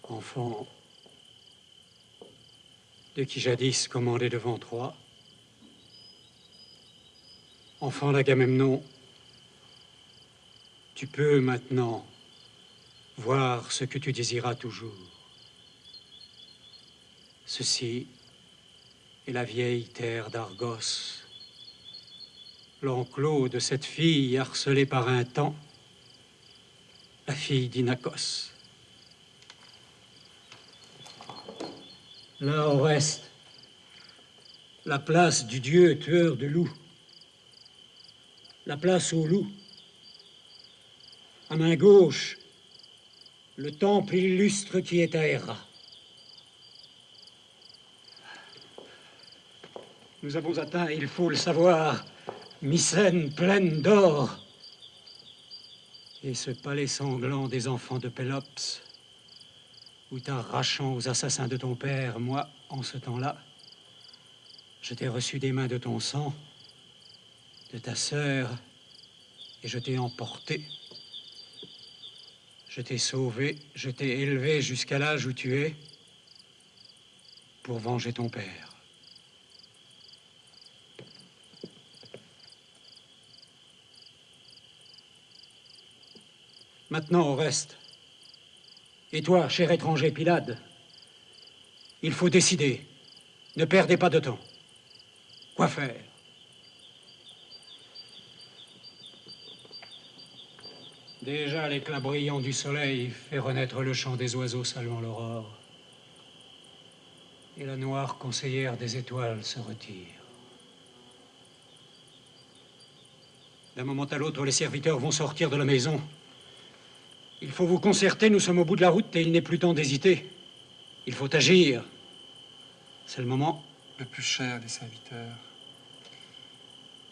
Enfant de qui jadis commandait devant Troie, enfant d'Agamemnon, tu peux maintenant voir ce que tu désiras toujours. Ceci est la vieille terre d'Argos, l'enclos de cette fille harcelée par un temps, la fille d'Inachos. Là, au reste, la place du dieu tueur de loups, la place aux loups. À main gauche, le temple illustre qui est à Héra. Nous avons atteint, il faut le savoir, Mycène pleine d'or. Et ce palais sanglant des enfants de Pélops, où t'arrachant aux assassins de ton père, moi, en ce temps-là, je t'ai reçu des mains de ton sang, de ta sœur, et je t'ai emporté. Je t'ai sauvé, je t'ai élevé jusqu'à l'âge où tu es, pour venger ton père. Maintenant, au reste. Et toi, cher étranger Pylade, il faut décider. Ne perdez pas de temps. Quoi faire? Déjà, l'éclat brillant du soleil fait renaître le chant des oiseaux saluant l'aurore. Et la noire conseillère des étoiles se retire. D'un moment à l'autre, les serviteurs vont sortir de la maison. Il faut vous concerter, nous sommes au bout de la route et il n'est plus temps d'hésiter. Il faut agir. C'est le moment. Le plus cher des serviteurs.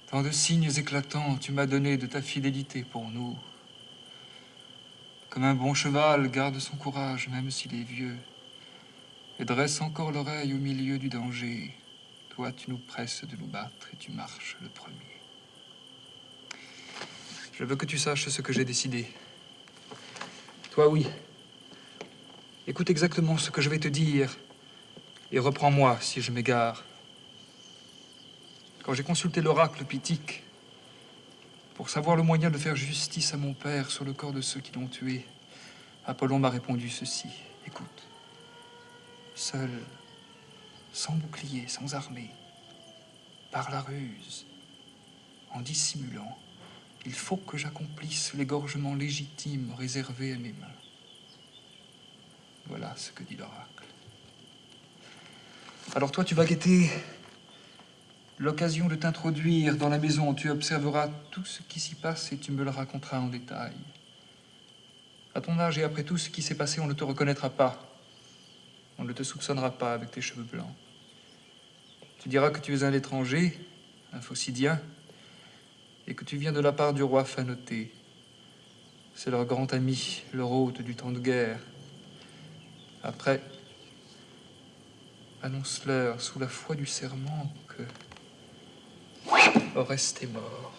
Tant de signes éclatants tu m'as donné de ta fidélité pour nous. Comme un bon cheval garde son courage, même s'il est vieux, et dresse encore l'oreille au milieu du danger. Toi, tu nous presses de nous battre et tu marches le premier. Je veux que tu saches ce que j'ai décidé. Toi, oui. Écoute exactement ce que je vais te dire et reprends-moi si je m'égare. Quand j'ai consulté l'oracle Pythique pour savoir le moyen de faire justice à mon père sur le corps de ceux qui l'ont tué, Apollon m'a répondu ceci. Écoute, seul, sans bouclier, sans armée, par la ruse, en dissimulant, il faut que j'accomplisse l'égorgement légitime réservé à mes mains. Voilà ce que dit l'oracle. Alors toi, tu vas guetter l'occasion de t'introduire dans la maison. Tu observeras tout ce qui s'y passe et tu me le raconteras en détail. À ton âge et après tout ce qui s'est passé, on ne te reconnaîtra pas. On ne te soupçonnera pas avec tes cheveux blancs. Tu diras que tu es un étranger, un Phocydien, et que tu viens de la part du roi Phanoté. C'est leur grand ami, leur hôte du temps de guerre. Après, annonce-leur sous la foi du serment que Oreste est mort.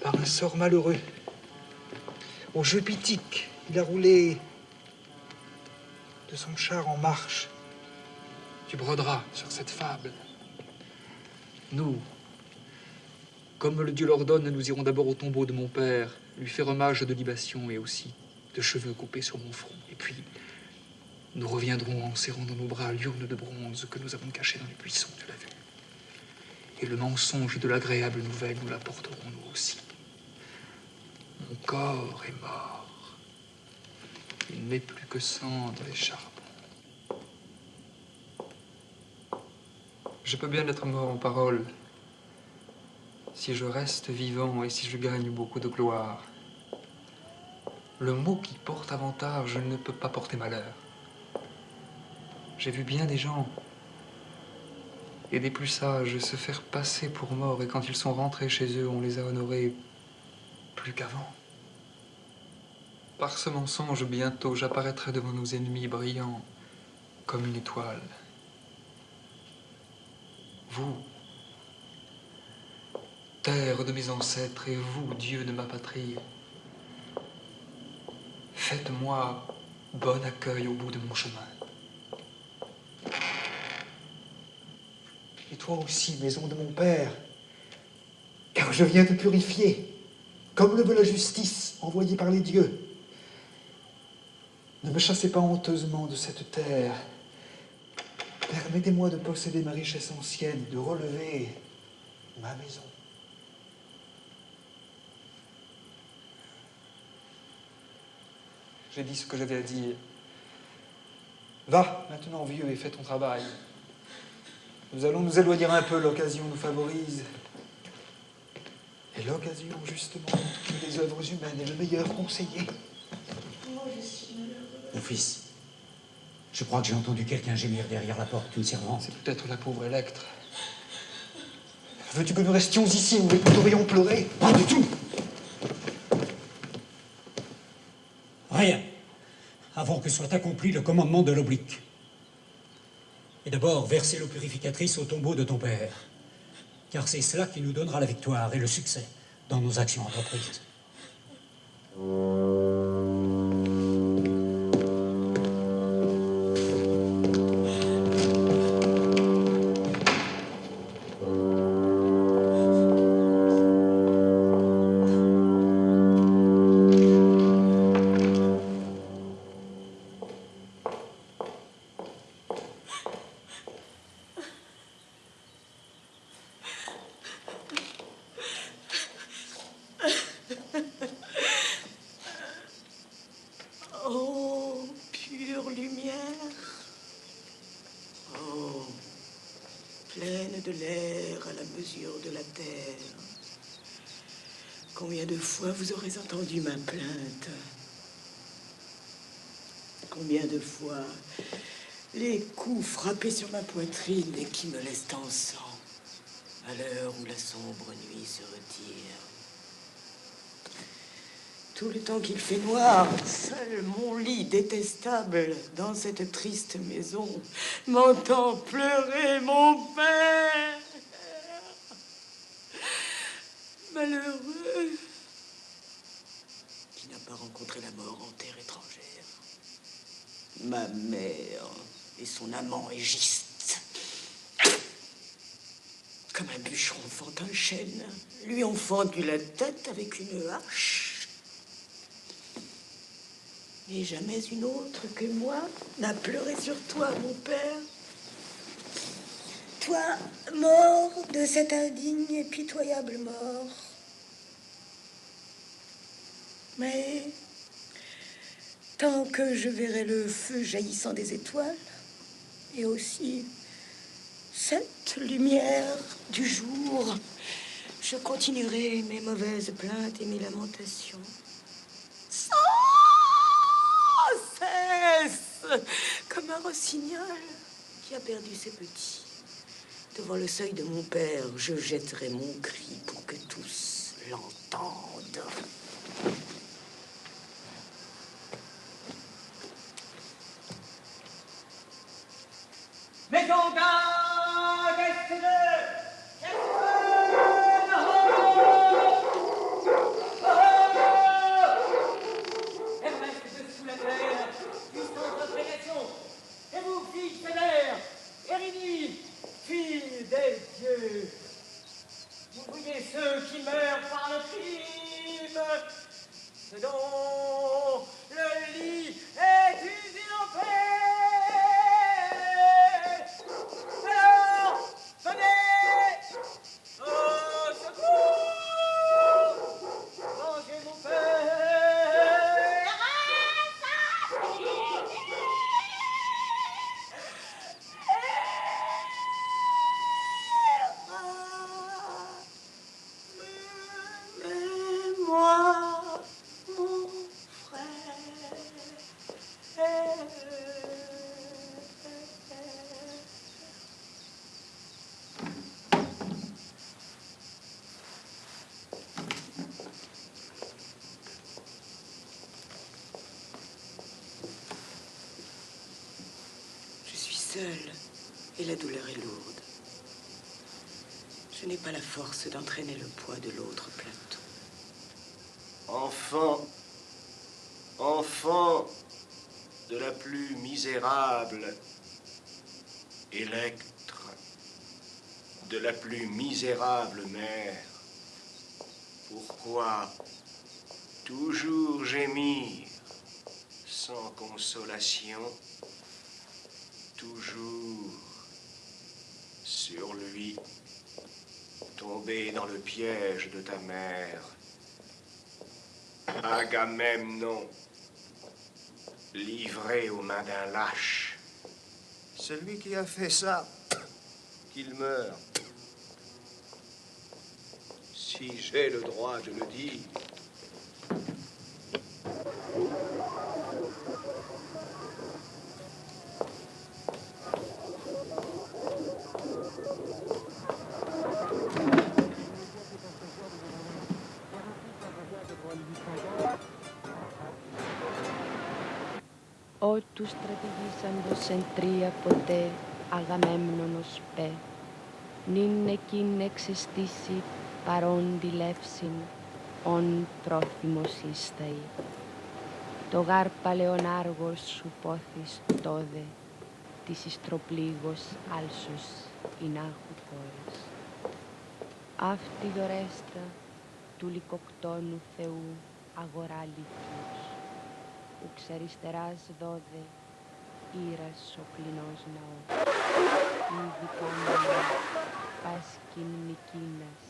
Par un sort malheureux. Au jeu Pythique, il a roulé de son char en marche. Tu broderas sur cette fable. Nous, comme le Dieu l'ordonne, nous irons d'abord au tombeau de mon père, lui faire hommage de libation et aussi de cheveux coupés sur mon front. Et puis, nous reviendrons en serrant dans nos bras l'urne de bronze que nous avons cachée dans les buissons, tu l'as vu. Et le mensonge de l'agréable nouvelle, nous l'apporterons nous aussi. Mon corps est mort. Il n'est plus que cendre et charbon. Je peux bien être mort en parole, si je reste vivant et si je gagne beaucoup de gloire. Le mot qui porte avantage ne peut pas porter malheur. J'ai vu bien des gens, et des plus sages, se faire passer pour morts, et quand ils sont rentrés chez eux, on les a honorés plus qu'avant. Par ce mensonge, bientôt, j'apparaîtrai devant nos ennemis brillants comme une étoile. Vous, terre de mes ancêtres, et vous, Dieu de ma patrie, faites-moi Bon accueil au bout de mon chemin. Et toi aussi, maison de mon père, car je viens te purifier, comme le veut la justice envoyée par les dieux. Ne me chassez pas honteusement de cette terre. Permettez-moi de posséder ma richesse ancienne, de relever ma maison. J'ai dit ce que j'avais à dire. Va, maintenant, vieux, et fais ton travail. Nous allons nous éloigner un peu, l'occasion nous favorise. Et l'occasion, justement, montre que les œuvres humaines est le meilleur conseiller. Mon fils, je crois que j'ai entendu quelqu'un gémir derrière la porte, une servante. C'est peut-être la pauvre Electre. Veux-tu que nous restions ici où nous devrions pleurer? Pas du tout! Rien, avant que soit accompli le commandement de l'oblique. Et d'abord, verser l'eau purificatrice au tombeau de ton père. Car c'est cela qui nous donnera la victoire et le succès dans nos actions entreprises. Oh, pure lumière. Oh, pleine de l'air à la mesure de la terre. Combien de fois vous aurez entendu ma plainte? Combien de fois les coups frappés sur ma poitrine et qui me laissent en sang à l'heure où la sombre nuit se retire. Tout le temps qu'il fait noir, seul mon lit détestable dans cette triste maison m'entend pleurer mon père. Malheureux qui n'a pas rencontré la mort en terre étrangère. Ma mère et son amant Égiste, comme un bûcheron fend un chêne, lui ont fendu la tête avec une hache. Et jamais une autre que moi n'a pleuré sur toi, mon père. Toi, mort de cette indigne et pitoyable mort. Mais tant que je verrai le feu jaillissant des étoiles, et aussi cette lumière du jour, je continuerai mes mauvaises plaintes et mes lamentations. Sans cesse, comme un rossignol qui a perdu ses petits. Devant le seuil de mon père, je jetterai mon cri pour que tous l'entendent. Maison d'un Hermès dessous la terre, puissante prédation. Et vous, filles sévères, Érini, fille des dieux, vous voyez ceux qui meurent par le crime, ce dont le lit est usurpé. Alors, venez au secours, vengez mon père. Moi, mon frère. Je suis seule et la douleur est lourde. Je n'ai pas la force d'entraîner le poids de l'autre plateau. Enfant, enfant, de la plus misérable, Électre, de la plus misérable mère, pourquoi toujours gémir sans consolation, toujours sur lui, tomber dans le piège de ta mère, Agamemnon, livré aux mains d'un lâche. Celui qui a fait ça, qu'il meure. Si j'ai le droit de le dire. Ό τους στρατηγήσαντος εν τρία ποτέ Αγαμέμνονος πέ, νυν εκείν εξαιστήσει παρόν τη λεύσιν, ον πρόθυμος ίσταει. Το γάρ παλαιόν άργος σου πόθης τόδε, της ιστροπλήγος άλσος εινάχου κόρες. Αυτή δωρέστα του λυκοκτόνου Θεού αγορά λύκειος, ουξ αριστεράς δόδε ήρας ο κλινός ναός, ήδη κάμωνα πάσκιν νικίνας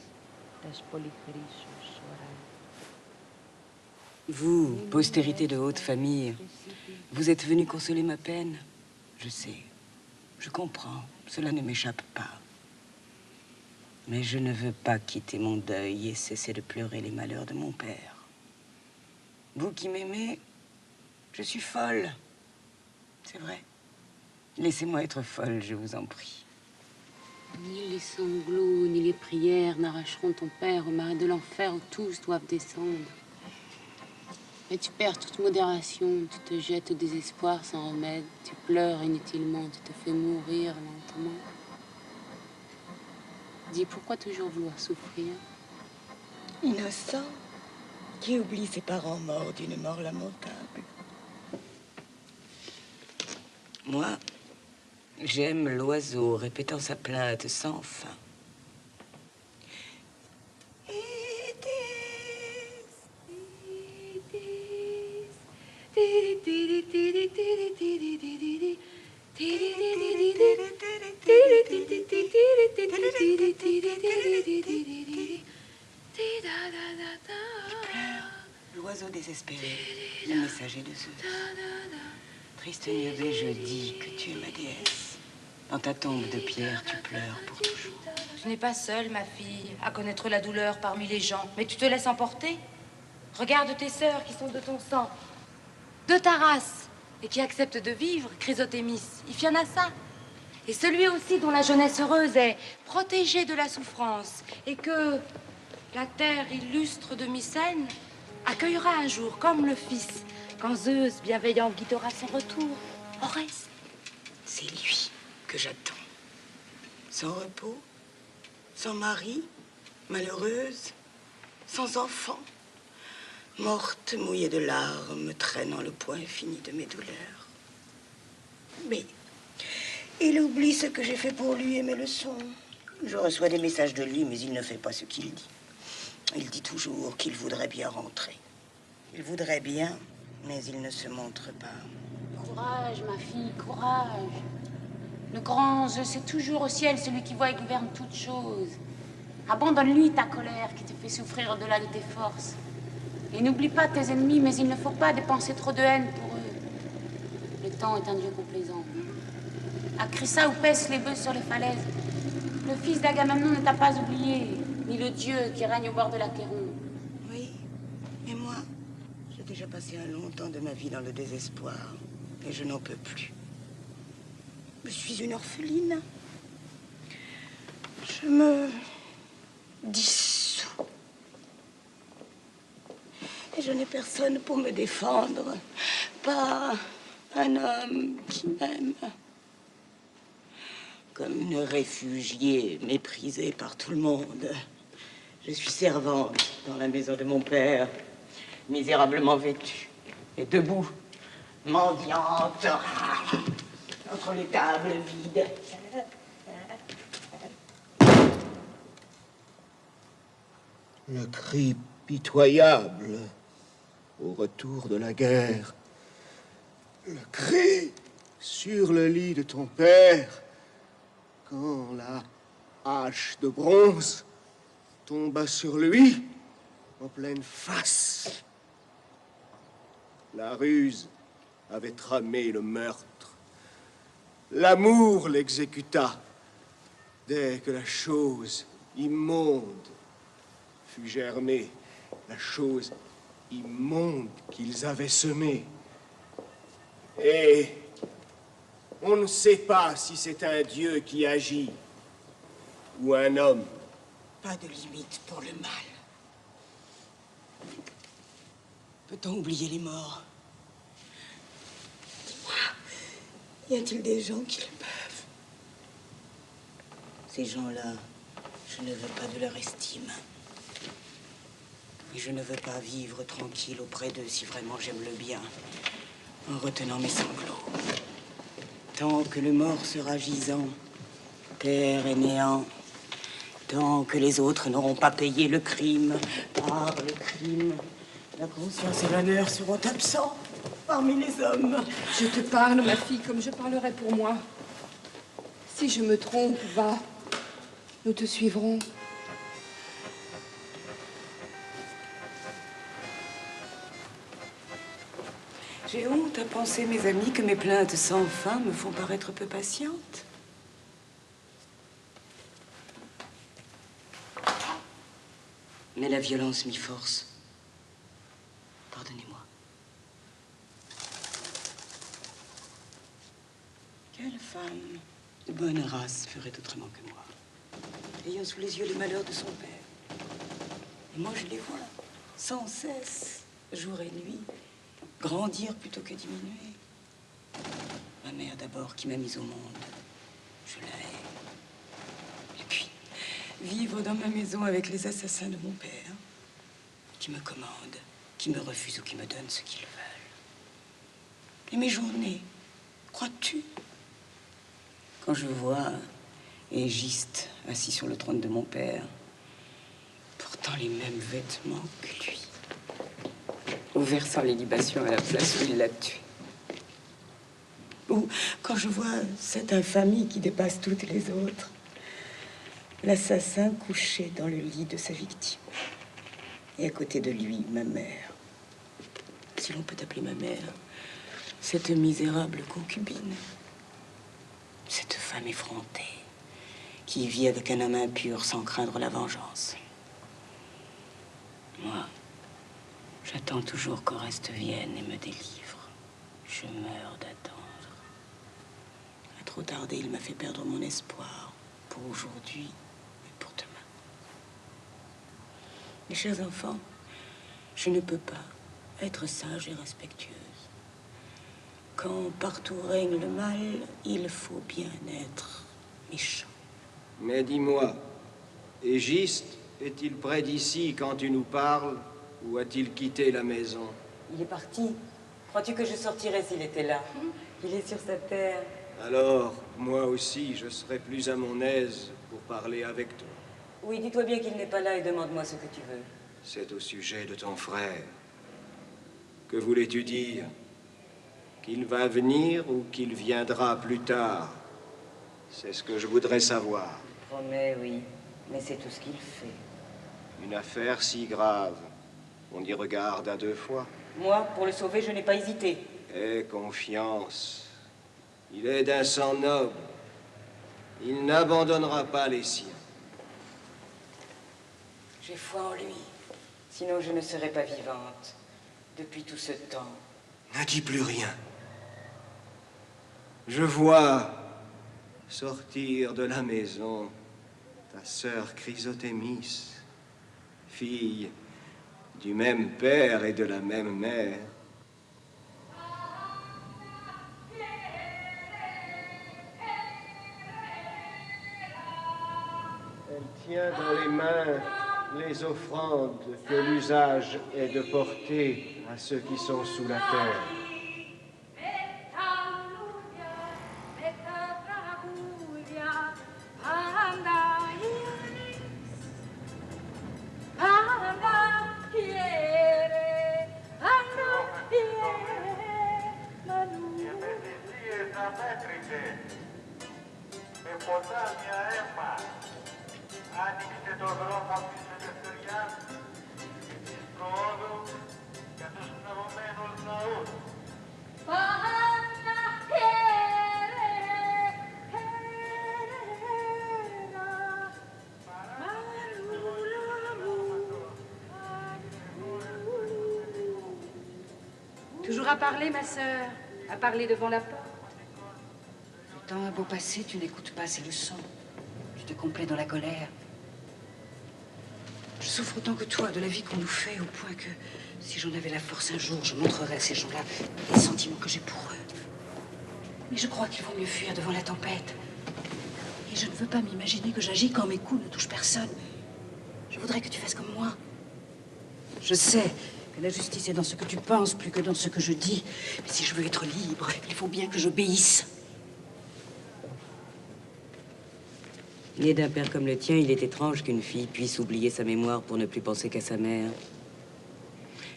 τας πολυχρήσους οράς. Vous, postérité de haute famille, vous êtes venu consoler ma peine? Je sais, je comprends, cela ne m'échappe pas. Mais je ne veux pas quitter mon deuil et cesser de pleurer les malheurs de mon père. Vous qui m'aimez, je suis folle. C'est vrai. Laissez-moi être folle, je vous en prie. Ni les sanglots, ni les prières n'arracheront ton père au marais de l'enfer où tous doivent descendre. Mais tu perds toute modération, tu te jettes au désespoir sans remède, tu pleures inutilement, tu te fais mourir lentement. Dis, pourquoi toujours vouloir souffrir? Innocent, qui oublie ses parents morts d'une mort lamentable. Moi, j'aime l'oiseau répétant sa plainte sans fin. L'oiseau désespéré, le messager de Zeus. Triste Niobé, je dis que tu es ma déesse. Dans ta tombe de pierre, tu pleures pour toujours. Tu n'es pas seule, ma fille, à connaître la douleur parmi les gens. Mais tu te laisses emporter. Regarde tes sœurs qui sont de ton sang, de ta race, et qui acceptent de vivre, Chrysothémis, Iphianassa. Et celui aussi dont la jeunesse heureuse est protégée de la souffrance, et que la terre illustre de Mycène accueillera un jour, comme le fils, quand Zeus, bienveillant, guidera son retour. Oreste. C'est lui que j'attends. Sans repos, sans mari, malheureuse, sans enfant, morte, mouillée de larmes, traînant le poids infini de mes douleurs. Mais il oublie ce que j'ai fait pour lui et mes leçons. Je reçois des messages de lui, mais il ne fait pas ce qu'il dit. Il dit toujours qu'il voudrait bien rentrer. Il voudrait bien, mais il ne se montre pas. Courage, ma fille, courage. Le grand Zeus, c'est toujours au ciel celui qui voit et gouverne toutes choses. Abandonne-lui ta colère qui te fait souffrir au-delà de tes forces. Et n'oublie pas tes ennemis, mais il ne faut pas dépenser trop de haine pour eux. Le temps est un dieu complaisant. À Chrysa où paissent les bœufs sur les falaises, le fils d'Agamemnon ne t'a pas oublié, ni le dieu qui règne au bord de l'Achéron. Oui, et moi, j'ai déjà passé un long temps de ma vie dans le désespoir, et je n'en peux plus. Je suis une orpheline. Je me dissous. Et je n'ai personne pour me défendre. Pas un homme qui m'aime. Comme une réfugiée méprisée par tout le monde. Je suis servante dans la maison de mon père, misérablement vêtue et debout mendiante, entre les tables vides. Le cri pitoyable au retour de la guerre. Le cri sur le lit de ton père quand la hache de bronze tomba sur lui en pleine face. La ruse avait tramé le meurtre. L'amour l'exécuta. Dès que la chose immonde fut germée, la chose immonde qu'ils avaient semée. Et on ne sait pas si c'est un Dieu qui agit ou un homme. Pas de limite pour le mal. Peut-on oublier les morts? Dis-moi, y a-t-il des gens qui le peuvent? Ces gens-là, je ne veux pas de leur estime. Et je ne veux pas vivre tranquille auprès d'eux si vraiment j'aime le bien, en retenant mes sanglots. Tant que le mort sera gisant, terre et néant, tant que les autres n'auront pas payé le crime, par le crime, la conscience et l'honneur seront absents parmi les hommes. Je te parle, ma fille, comme je parlerai pour moi. Si je me trompe, va. Nous te suivrons. J'ai honte à penser, mes amis, que mes plaintes sans fin me font paraître peu patiente. Mais la violence m'y force. Pardonnez-moi. Quelle femme de bonne race ferait autrement que moi, ayant sous les yeux les malheurs de son père? Et moi, je les vois, sans cesse, jour et nuit, grandir plutôt que diminuer. Ma mère d'abord, qui m'a mise au monde, je la hais. Et puis, vivre dans ma maison avec les assassins de mon père, qui me commandent, qui me refusent ou qui me donnent ce qu'ils veulent. Et mes journées, crois-tu? Quand je vois Égiste assis sur le trône de mon père, portant les mêmes vêtements que lui, ou versant les libations à la place où il l'a tué. Ou quand je vois cette infamie qui dépasse toutes les autres, l'assassin couché dans le lit de sa victime. Et à côté de lui, ma mère. Si l'on peut appeler ma mère, cette misérable concubine. Cette femme effrontée, qui vit avec un homme impur sans craindre la vengeance. Moi, j'attends toujours qu'Oreste vienne et me délivre. Je meurs d'attendre. À trop tarder, il m'a fait perdre mon espoir pour aujourd'hui et pour demain. Mes chers enfants, je ne peux pas être sage et respectueuse. Quand partout règne le mal, il faut bien être méchant. Mais dis-moi, Égiste est-il près d'ici quand tu nous parles, ou a-t-il quitté la maison? Il est parti. Crois-tu que je sortirais s'il était là? Il est sur sa terre. Alors, moi aussi, je serai plus à mon aise pour parler avec toi. Oui, dis-toi bien qu'il n'est pas là et demande-moi ce que tu veux. C'est au sujet de ton frère. Que voulais-tu dire? Qu'il va venir ou qu'il viendra plus tard? C'est ce que je voudrais savoir. Je promets, oui, mais c'est tout ce qu'il fait. Une affaire si grave, on y regarde à deux fois. Moi, pour le sauver, je n'ai pas hésité. Aie confiance. Il est d'un sang noble. Il n'abandonnera pas les siens. J'ai foi en lui. Sinon, je ne serais pas vivante depuis tout ce temps. Ne dis plus rien. Je vois sortir de la maison ta sœur Chrysothémis, fille du même père et de la même mère. Elle tient dans les mains les offrandes que l'usage est de porter à ceux qui sont sous la terre. Με ποτάμια αίμα άνοιξε το δρόμο της ελευθεριάς και της προόδου για τους πνευωμένους ναούς. Toujours à parler, ma sœur. À parler devant la porte. Le temps a beau passer, tu n'écoutes pas ces leçons. Tu te complais dans la colère. Je souffre autant que toi de la vie qu'on nous fait, au point que, si j'en avais la force un jour, je montrerais à ces gens-là les sentiments que j'ai pour eux. Mais je crois qu'il vaut mieux fuir devant la tempête. Et je ne veux pas m'imaginer que j'agis quand mes coups ne touchent personne. Je voudrais que tu fasses comme moi. Je sais que la justice est dans ce que tu penses plus que dans ce que je dis. Mais si je veux être libre, il faut bien que j'obéisse. Né d'un père comme le tien, il est étrange qu'une fille puisse oublier sa mémoire pour ne plus penser qu'à sa mère.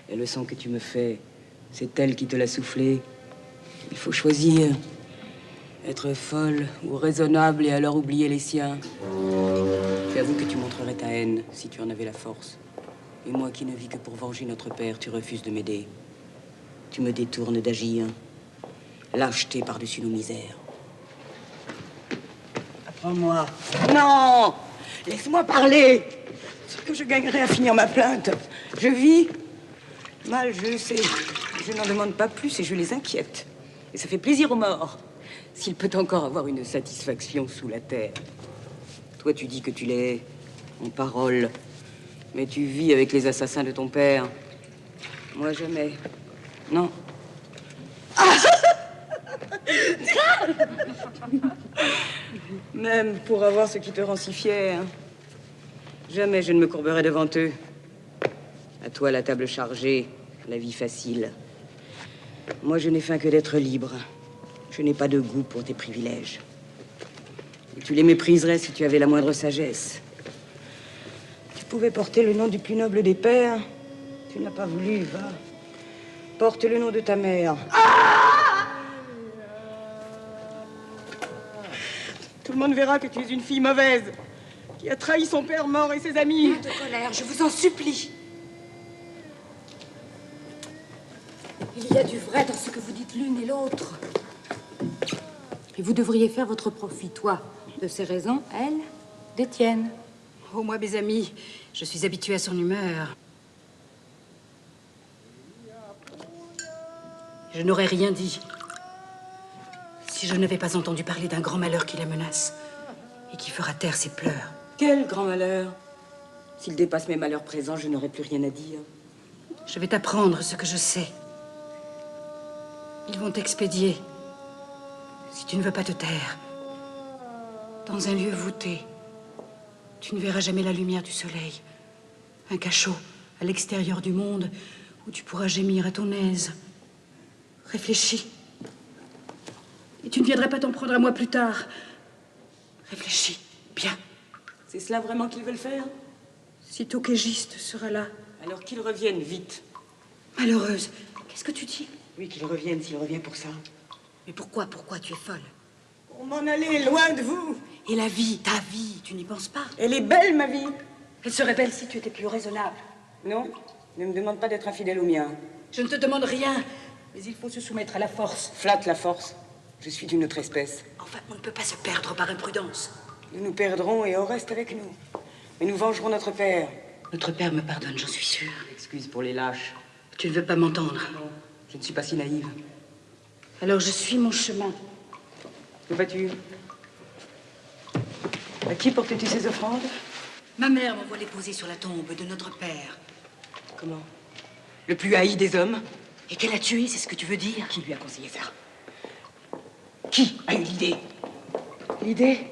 La leçon que tu me fais, c'est elle qui te l'a soufflée. Il faut choisir. Être folle ou raisonnable et alors oublier les siens. Tu avoues que tu montrerais ta haine si tu en avais la force. Et moi qui ne vis que pour venger notre père, tu refuses de m'aider. Tu me détournes d'agir. Lâcheté par-dessus nos misères. Apprends-moi. Non! Laisse-moi parler! Ce que je gagnerais à finir ma plainte. Je vis. Mal, je le sais. Je n'en demande pas plus et je les inquiète. Et ça fait plaisir aux morts. S'il peut encore avoir une satisfaction sous la terre. Toi, tu dis que tu l'es en parole. Mais tu vis avec les assassins de ton père. Moi, jamais. Non. Même pour avoir ce qui te rend si fier. Jamais je ne me courberai devant eux. À toi, la table chargée, la vie facile. Moi, je n'ai faim que d'être libre. Je n'ai pas de goût pour tes privilèges. Et tu les mépriserais si tu avais la moindre sagesse. Tu pouvais porter le nom du plus noble des pères. Tu n'as pas voulu, va. Porte le nom de ta mère. Tout le monde verra que tu es une fille mauvaise, qui a trahi son père mort et ses amis. Pas de colère, je vous en supplie. Il y a du vrai dans ce que vous dites l'une et l'autre. Et vous devriez faire votre profit, toi, de ses raisons, elle, des tiennes. Oh, moi, mes amis, je suis habituée à son humeur. Je n'aurais rien dit si je n'avais pas entendu parler d'un grand malheur qui la menace et qui fera taire ses pleurs. Quel grand malheur! S'il dépasse mes malheurs présents, je n'aurai plus rien à dire. Je vais t'apprendre ce que je sais. Ils vont t'expédier, si tu ne veux pas te taire, dans un lieu voûté. Tu ne verras jamais la lumière du soleil. Un cachot à l'extérieur du monde où tu pourras gémir à ton aise. Réfléchis. Et tu ne viendrais pas t'en prendre à moi plus tard. Réfléchis, bien. C'est cela vraiment qu'ils veulent faire? Sitôt qu'Égiste sera là. Alors qu'ils reviennent vite. Malheureuse, qu'est-ce que tu dis? Oui, qu'ils reviennent s'il revient pour ça. Mais pourquoi tu es folle? Pour m'en aller loin de vous. Et la vie, ta vie, tu n'y penses pas? Elle est belle, ma vie. Elle serait belle si tu étais plus raisonnable. Non, ne me demande pas d'être infidèle au mien. Je ne te demande rien, mais il faut se soumettre à la force. Flatte la force. Je suis d'une autre espèce. Enfin, on ne peut pas se perdre par imprudence. Nous nous perdrons et on reste avec nous. Mais nous vengerons notre père. Notre père me pardonne, j'en suis sûre. Excuse pour les lâches. Tu ne veux pas m'entendre? Non, je ne suis pas si naïve. Alors je suis mon chemin. Où vas-tu? À qui portes-tu ces offrandes? Ma mère m'envoie les poser sur la tombe de notre père. Comment? Le plus haï des hommes? Et qu'elle a tué, c'est ce que tu veux dire? Qui lui a conseillé ça? Qui a eu l'idée? L'idée?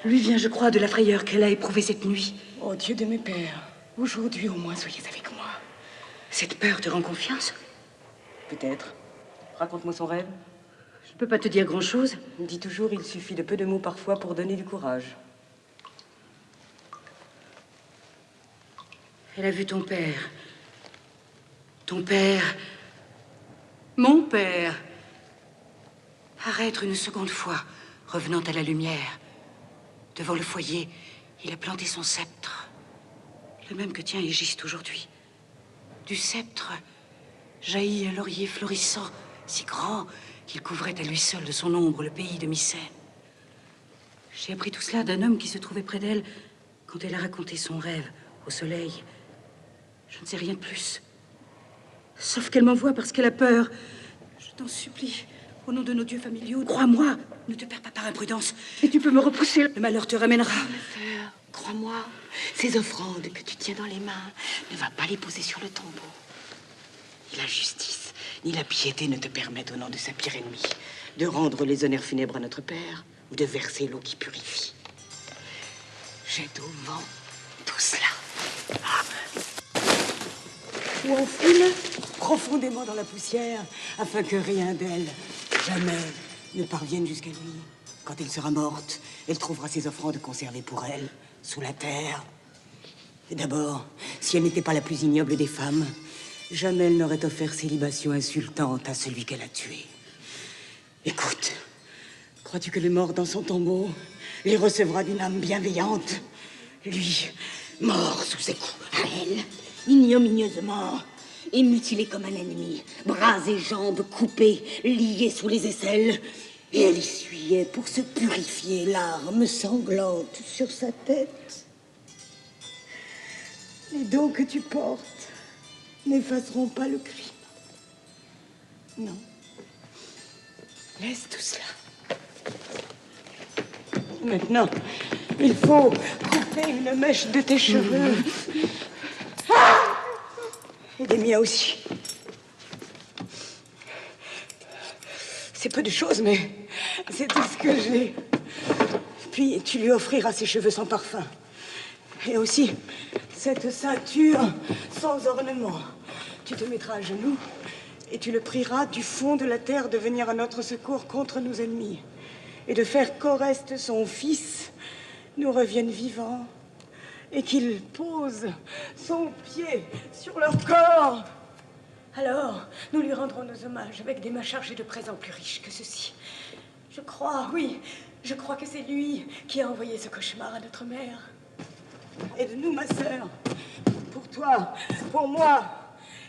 Lui vient, je crois, de la frayeur qu'elle a éprouvée cette nuit. Oh, Dieu de mes pères, aujourd'hui au moins soyez avec moi. Cette peur te rend confiance? Peut-être. Raconte-moi son rêve. Je ne peux pas te dire grand-chose. On dit toujours, il suffit de peu de mots parfois pour donner du courage. Elle a vu ton père. Ton père. Mon père. Paraître une seconde fois, revenant à la lumière. Devant le foyer, il a planté son sceptre. Le même que tient Égiste aujourd'hui. Du sceptre jaillit un laurier florissant, si grand qu'il couvrait à lui seul de son ombre le pays de Mycène. J'ai appris tout cela d'un homme qui se trouvait près d'elle quand elle a raconté son rêve au soleil. Je ne sais rien de plus. Sauf qu'elle m'envoie parce qu'elle a peur. Je t'en supplie, au nom de nos dieux familiaux, crois-moi, ne te perds pas par imprudence. Et tu peux me repousser, le malheur te ramènera. Ma sœur, crois-moi, ces offrandes que tu tiens dans les mains, ne va pas les poser sur le tombeau. Ni la justice, ni la piété ne te permettent, au nom de sa pire ennemie, de rendre les honneurs funèbres à notre Père ou de verser l'eau qui purifie. Jette au vent tout cela. Ou enfouis-le profondément dans la poussière, afin que rien d'elle, jamais, ne parvienne jusqu'à lui. Quand elle sera morte, elle trouvera ses offrandes conservées pour elle, sous la terre. Et d'abord, si elle n'était pas la plus ignoble des femmes, jamais elle n'aurait offert ces libations insultantes à celui qu'elle a tué. Écoute, crois-tu que le mort dans son tombeau les recevra d'une âme bienveillante? Lui, mort sous ses coups à elle, ignominieusement, et mutilé comme un ennemi, bras et jambes coupés, liés sous les aisselles, et elle essuyait pour se purifier larmes sanglantes sur sa tête. Les dons que tu portes n'effaceront pas le crime. Non. Laisse tout cela. Maintenant, il faut couper une mèche de tes cheveux. Et des miens aussi. C'est peu de choses, mais c'est tout ce que j'ai. Puis tu lui offriras ses cheveux sans parfum. Et aussi cette ceinture sans ornement. Tu te mettras à genoux et tu le prieras du fond de la terre de venir à notre secours contre nos ennemis et de faire qu'Oreste, son fils, nous revienne vivant et qu'il pose son pied sur leur corps. Alors, nous lui rendrons nos hommages avec des mains chargées de présents plus riches que ceux-ci. Je crois, oui, je crois que c'est lui qui a envoyé ce cauchemar à notre mère. Aide-nous, ma sœur, pour toi, pour moi,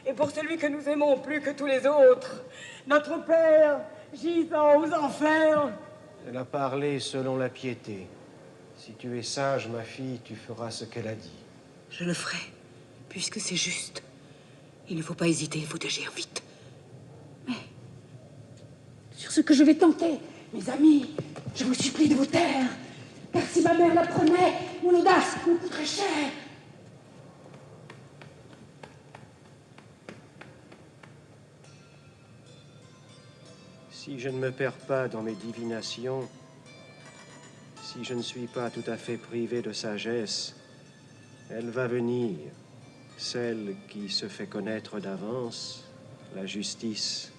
et pour celui que nous aimons plus que tous les autres, notre Père gisant aux enfers. Elle a parlé selon la piété. Si tu es sage, ma fille, tu feras ce qu'elle a dit. Je le ferai, puisque c'est juste. Il ne faut pas hésiter, il faut agir vite. Mais, sur ce que je vais tenter, mes amis, je vous supplie de vous taire. Car si ma mère l'apprenait, mon audace me coûterait cher. Si je ne me perds pas dans mes divinations, si je ne suis pas tout à fait privé de sagesse, elle va venir, celle qui se fait connaître d'avance, la justice,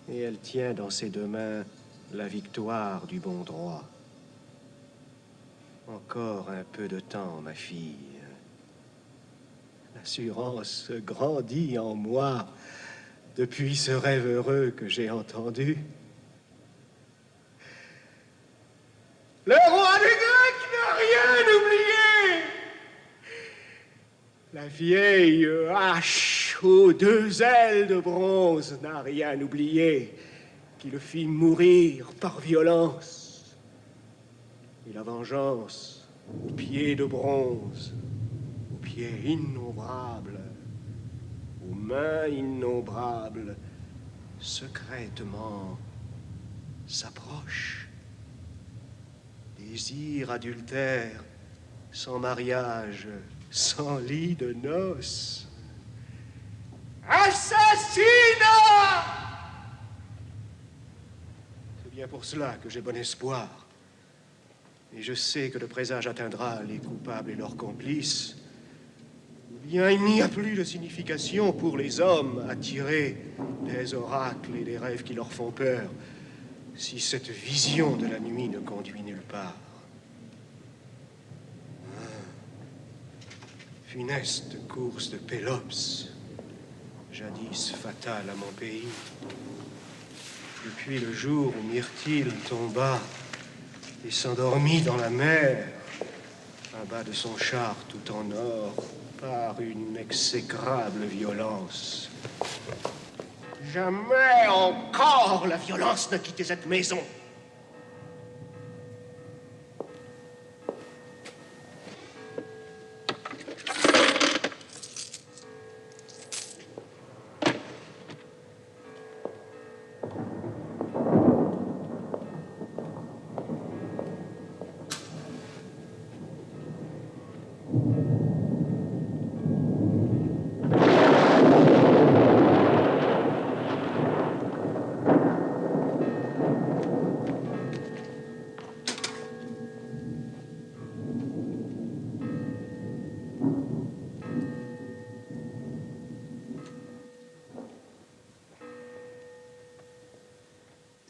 et elle tient dans ses deux mains la victoire du bon droit. Encore un peu de temps, ma fille. L'assurance grandit en moi depuis ce rêve heureux que j'ai entendu. Le roi des Grecs n'a rien oublié. La vieille hache aux deux ailes de bronze n'a rien oublié, qui le fit mourir par violence. Et la vengeance, aux pieds de bronze, aux pieds innombrables, aux mains innombrables, secrètement s'approche. Désir adultère, sans mariage, sans lit de noces. Assassinat! C'est bien pour cela que j'ai bon espoir. Et je sais que le présage atteindra les coupables et leurs complices. Ou bien il n'y a plus de signification pour les hommes à tirer des oracles et des rêves qui leur font peur, si cette vision de la nuit ne conduit nulle part. Funeste course de Pélops, jadis fatale à mon pays. Depuis le jour où Myrtille tomba et s'endormit dans la mer, à bas de son char tout en or, par une exécrable violence. Jamais encore la violence n'a quitté cette maison.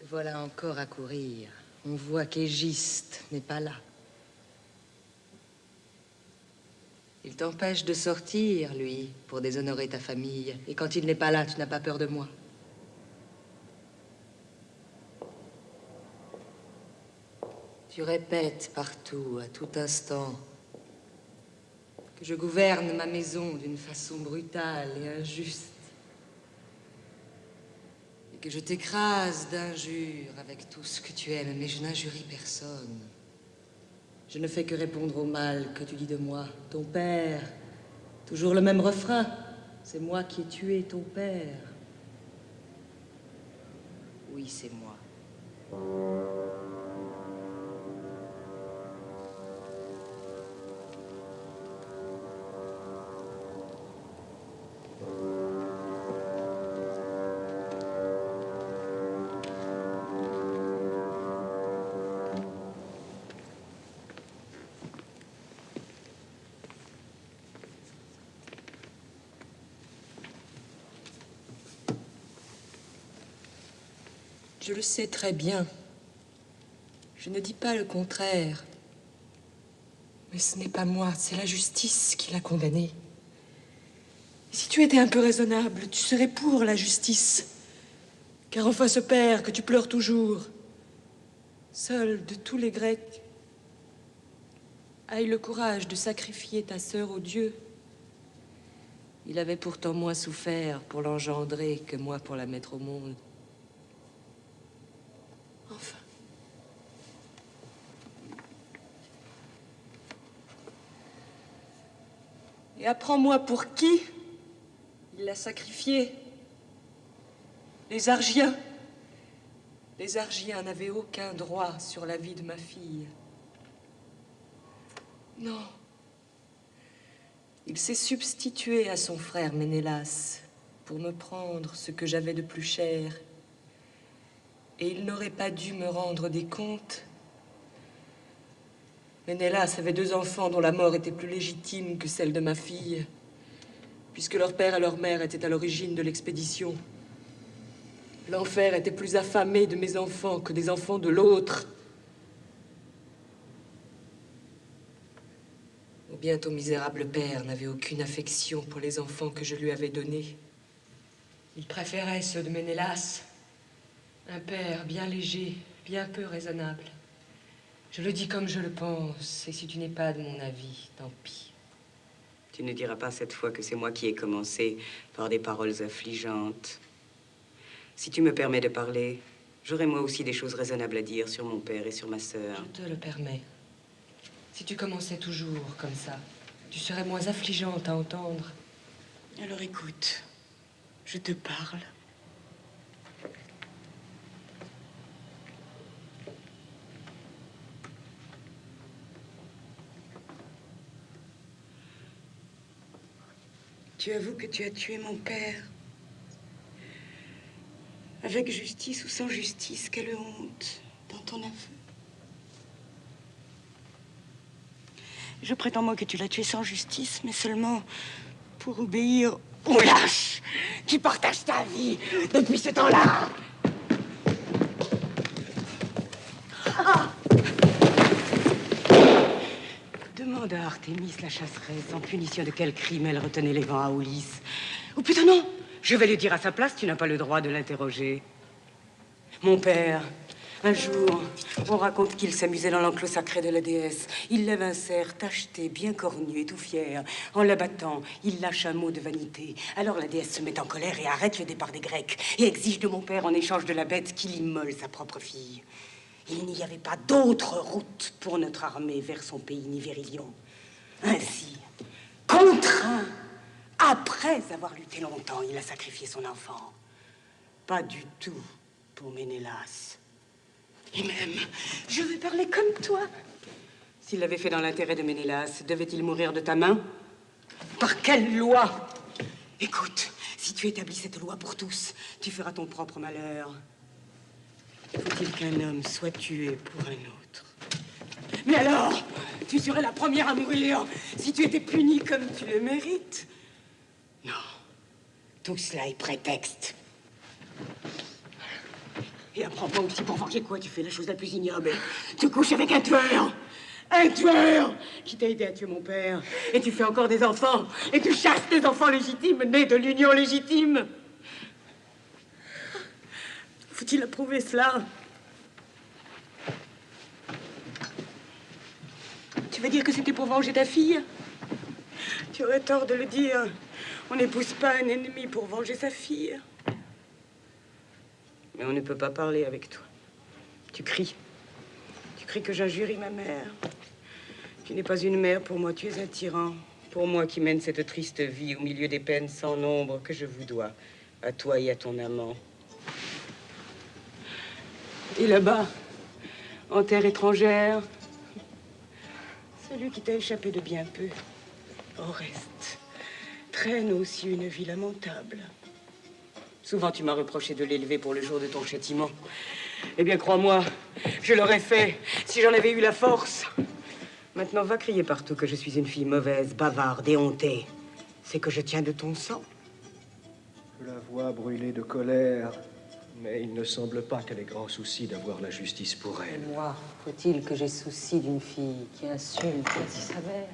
Voilà encore à courir. On voit qu'Égiste n'est pas là. Il t'empêche de sortir, lui, pour déshonorer ta famille. Et quand il n'est pas là, tu n'as pas peur de moi. Tu répètes partout, à tout instant, que je gouverne ma maison d'une façon brutale et injuste. Que je t'écrase d'injures avec tout ce que tu aimes, mais je n'injurie personne. Je ne fais que répondre au mal que tu dis de moi. Ton père, toujours le même refrain. C'est moi qui ai tué ton père. Oui, c'est moi. Je le sais très bien. Je ne dis pas le contraire. Mais ce n'est pas moi, c'est la justice qui l'a condamné. Si tu étais un peu raisonnable, tu serais pour la justice. Car enfin ce père que tu pleures toujours, seul de tous les Grecs, a eu le courage de sacrifier ta sœur au Dieu. Il avait pourtant moins souffert pour l'engendrer que moi pour la mettre au monde. Enfin. Et apprends-moi pour qui il l'a sacrifié. Les Argiens. Les Argiens n'avaient aucun droit sur la vie de ma fille. Non. Il s'est substitué à son frère Ménélas pour me prendre ce que j'avais de plus cher. Et il n'aurait pas dû me rendre des comptes. Ménélas avait 2 enfants dont la mort était plus légitime que celle de ma fille, puisque leur père et leur mère étaient à l'origine de l'expédition. L'enfer était plus affamé de mes enfants que des enfants de l'autre. Ou bien ton misérable père n'avait aucune affection pour les enfants que je lui avais donnés. Il préférait ceux de Ménélas. Un père bien léger, bien peu raisonnable. Je le dis comme je le pense, et si tu n'es pas de mon avis, tant pis. Tu ne diras pas cette fois que c'est moi qui ai commencé par des paroles affligeantes. Si tu me permets de parler, j'aurai moi aussi des choses raisonnables à dire sur mon père et sur ma sœur. Je te le permets. Si tu commençais toujours comme ça, tu serais moins affligeante à entendre. Alors écoute, je te parle. Tu avoues que tu as tué mon père. Avec justice ou sans justice, quelle honte dans ton aveu. Je prétends, moi, que tu l'as tué sans justice, mais seulement pour obéir au lâche qui partage ta vie depuis ce temps-là. Ah! Demande à Artémis la chasseresse en punition de quel crime elle retenait les vents à Ulysse. Ou plutôt non, je vais lui dire à sa place, tu n'as pas le droit de l'interroger. Mon père, un jour, on raconte qu'il s'amusait dans l'enclos sacré de la déesse. Il lève un cerf tacheté, bien cornu et tout fier. En l'abattant, il lâche un mot de vanité. Alors la déesse se met en colère et arrête le départ des Grecs et exige de mon père, en échange de la bête, qu'il immole sa propre fille. Il n'y avait pas d'autre route pour notre armée vers son pays ni Vérilion. Ainsi, contraint, après avoir lutté longtemps, il a sacrifié son enfant. Pas du tout pour Ménélas. Et même, je vais parler comme toi. S'il l'avait fait dans l'intérêt de Ménélas, devait-il mourir de ta main? Par quelle loi? Écoute, si tu établis cette loi pour tous, tu feras ton propre malheur. Faut-il qu'un homme soit tué pour un autre? Mais alors, tu serais la première à mourir si tu étais punie comme tu le mérites. Non, tout cela est prétexte. Et apprends-moi aussi pour venger quoi? Tu fais la chose la plus ignoble. Tu couches avec un tueur! Un tueur qui t'a aidé à tuer mon père. Et tu fais encore des enfants. Et tu chasses des enfants légitimes nés de l'union légitime. Faut-il approuver cela? Tu veux dire que c'était pour venger ta fille? Tu aurais tort de le dire. On n'épouse pas un ennemi pour venger sa fille. Mais on ne peut pas parler avec toi. Tu cries. Tu cries que j'injurie ma mère. Tu n'es pas une mère pour moi, tu es un tyran. Pour moi qui mène cette triste vie au milieu des peines sans nombre que je vous dois, à toi et à ton amant. Et là-bas, en terre étrangère, celui qui t'a échappé de bien peu, Oreste, traîne aussi une vie lamentable. Souvent, tu m'as reproché de l'élever pour le jour de ton châtiment. Eh bien, crois-moi, je l'aurais fait si j'en avais eu la force. Maintenant, va crier partout que je suis une fille mauvaise, bavarde, éhontée. C'est que je tiens de ton sang. Je la vois brûler de colère, mais il ne semble pas qu'elle ait grand souci d'avoir la justice pour elle. Moi, faut-il que j'aie souci d'une fille qui insulte ainsi sa mère?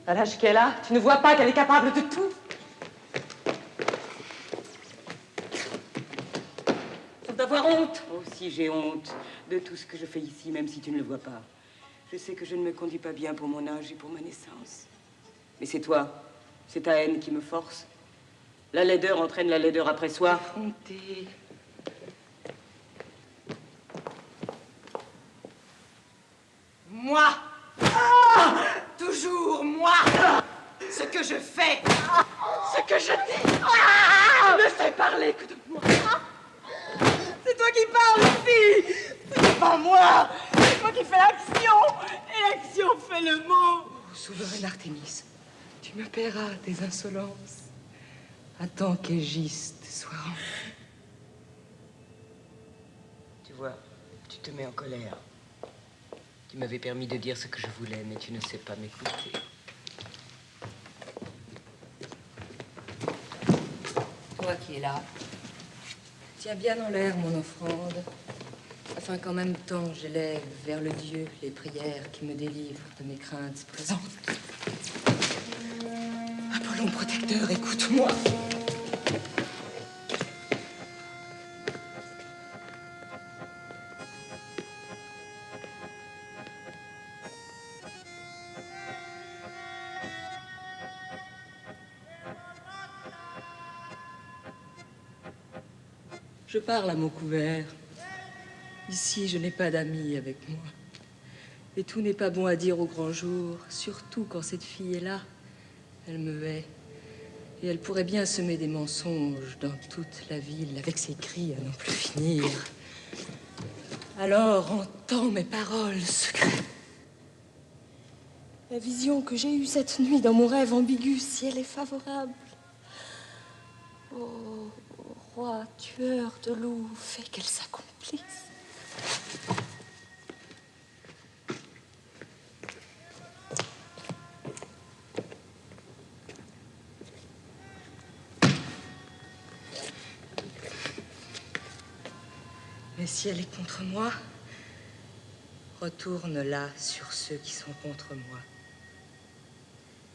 À l'âge qu'elle a, tu ne vois pas qu'elle est capable de tout? Faut d'avoir honte. Aussi, j'ai honte de tout ce que je fais ici, même si tu ne le vois pas. Je sais que je ne me conduis pas bien pour mon âge et pour ma naissance. Mais c'est toi, c'est ta haine qui me force. La laideur entraîne la laideur après soi. Effrontée. Moi! Toujours moi! Ce que je fais, ce que je dis, ne fait parler que de moi. C'est toi qui parles, fille! Ce n'est pas moi! C'est toi qui fais l'action! Et l'action fait le mot! Oh, souveraine Artémis, tu me paieras tes insolences. Attends qu'Égiste soit rendu. Tu vois, tu te mets en colère. Tu m'avais permis de dire ce que je voulais, mais tu ne sais pas m'écouter. Toi qui es là, tiens bien en l'air mon offrande, afin qu'en même temps j'élève vers le Dieu les prières qui me délivrent de mes craintes présentes. Apollon protecteur, écoute-moi. Je parle à mon couvert. Ici, je n'ai pas d'amis avec moi. Et tout n'est pas bon à dire au grand jour, surtout quand cette fille est là. Elle me hait. Et elle pourrait bien semer des mensonges dans toute la ville avec ses cris à n'en plus finir. Alors, entends mes paroles secrètes. La vision que j'ai eue cette nuit dans mon rêve ambigu, si elle est favorable. Oh, roi, tueur de loups, fais qu'elle s'accomplisse. Mais si elle est contre moi, retourne-la sur ceux qui sont contre moi.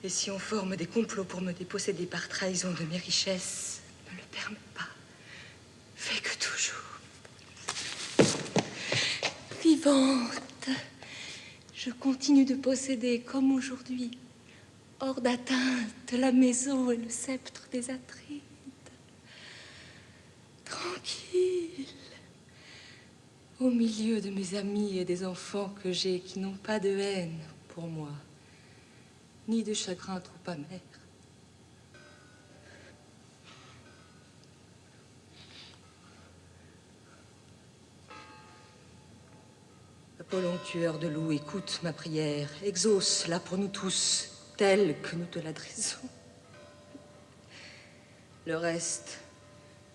Et si on forme des complots pour me déposséder par trahison de mes richesses, ne le permets pas. Fais que toujours. vivante. Je continue de posséder, comme aujourd'hui, hors d'atteinte, la maison et le sceptre des Atrides. Tranquille, au milieu de mes amis et des enfants que j'ai qui n'ont pas de haine pour moi, ni de chagrin trop amer. Apollon, tueur de loups, écoute ma prière, exauce-la pour nous tous, telle que nous te l'adressons. Le reste,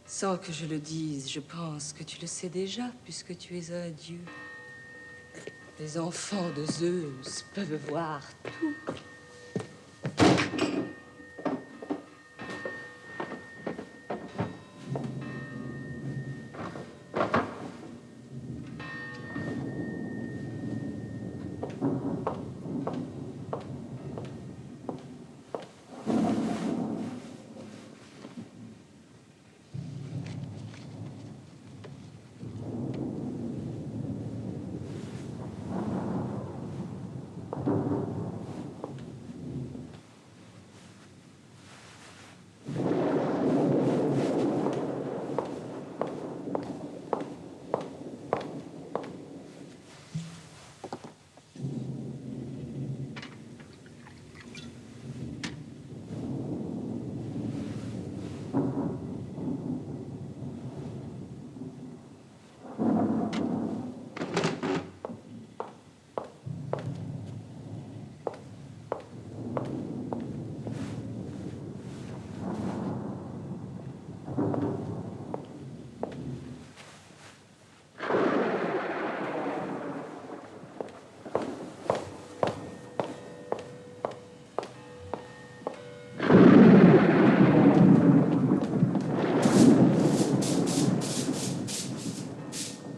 sans que je le dise, je pense que tu le sais déjà, puisque tu es un dieu. Les enfants de Zeus peuvent voir tout.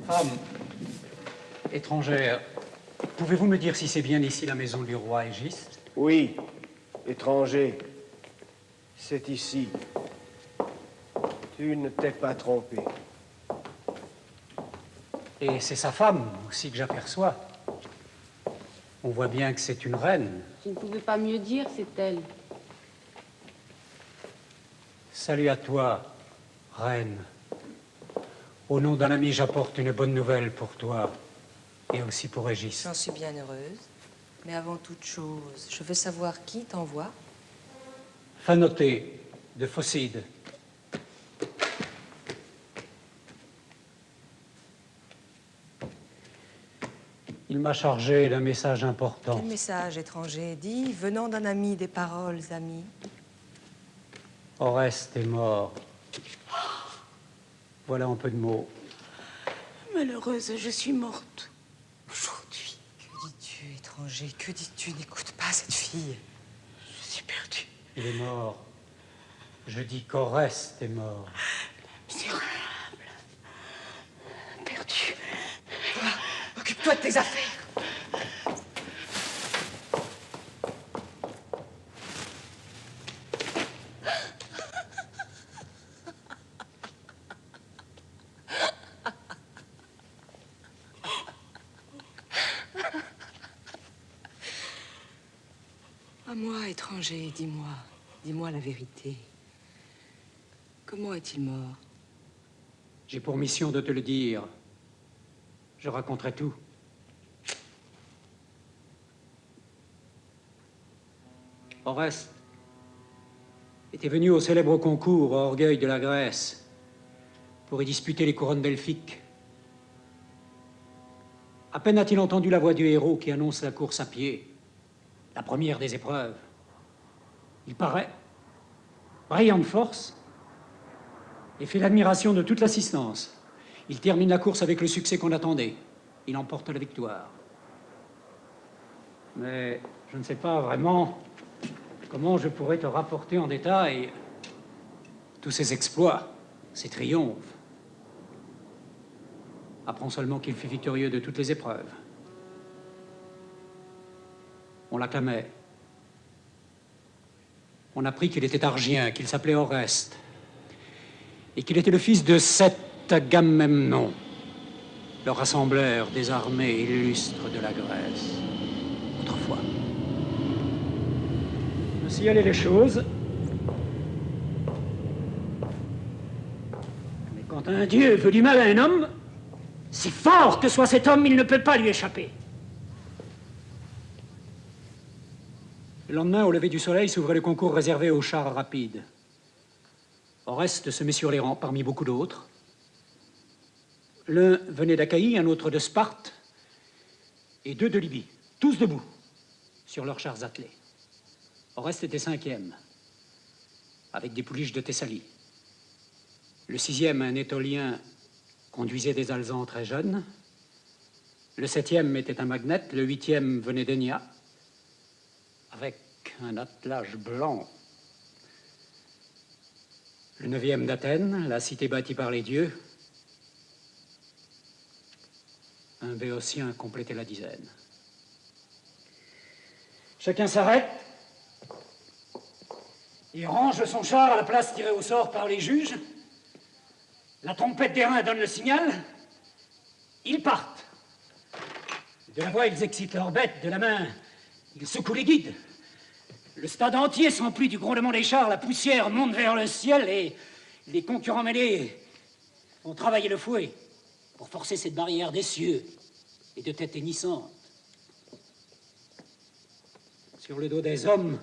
Femme étrangère, pouvez-vous me dire si c'est bien ici la maison du roi Égiste? Oui, étranger, c'est ici. Tu ne t'es pas trompé. Et c'est sa femme aussi que j'aperçois. On voit bien que c'est une reine. Je ne pouvais pas mieux dire, c'est elle. Salut à toi, reine. Au nom d'un ami, j'apporte une bonne nouvelle pour toi et aussi pour Égiste. J'en suis bien heureuse. Mais avant toute chose, je veux savoir qui t'envoie. Phanoté de Phocide. Il m'a chargé d'un message important. Quel message étranger? Dis, venant d'un ami, des paroles amies. Oreste est mort. Voilà un peu de mots. Malheureuse, je suis morte aujourd'hui. Que dis-tu, étranger? Que dis-tu? N'écoute pas cette fille. Je suis perdue. Il est mort. Je dis qu'Oreste est mort. Misérable. Perdue. Toi, occupe-toi de tes affaires. À moi, étranger, dis-moi la vérité. Comment est-il mort? J'ai pour mission de te le dire. Je raconterai tout. Oreste était venu au célèbre concours à Orgueil de la Grèce pour y disputer les couronnes delphiques. À peine a-t-il entendu la voix du héros qui annonce la course à pied, la première des épreuves. Il paraît, brillant de force, et fait l'admiration de toute l'assistance. Il termine la course avec le succès qu'on attendait. Il emporte la victoire. Mais je ne sais pas vraiment comment je pourrais te rapporter en détail tous ses exploits, ses triomphes. Apprends seulement qu'il fut victorieux de toutes les épreuves. On l'acclamait. On apprit qu'il était argien, qu'il s'appelait Oreste, et qu'il était le fils de Seth Agamemnon, le rassembleur des armées illustres de la Grèce, autrefois. Ainsi allaient les choses. Mais quand un dieu veut du mal à un homme, si fort que soit cet homme, il ne peut pas lui échapper. Le lendemain, au lever du soleil, s'ouvrait le concours réservé aux chars rapides. Oreste se met sur les rangs parmi beaucoup d'autres. L'un venait d'Achaïe, un autre de Sparte, et 2 de Libye, tous debout, sur leurs chars attelés. Oreste était 5e, avec des pouliches de Thessalie. Le 6e, un Étolien, conduisait des alezans très jeunes. Le 7e était un magnète, le 8e venait d'Enya, avec un attelage blanc. Le 9e d'Athènes, la cité bâtie par les dieux. Un Béotien complétait la dizaine. Chacun s'arrête et range son char à la place tirée au sort par les juges. La trompette des reins donne le signal. Ils partent. De la voix, ils excitent leurs bêtes. De la main, ils secouent les guides. Le stade entier s'emplit du grondement des chars. La poussière monte vers le ciel et les concurrents mêlés font travailler le fouet pour forcer cette barrière des cieux et de têtes hennissantes. Sur le dos des hommes,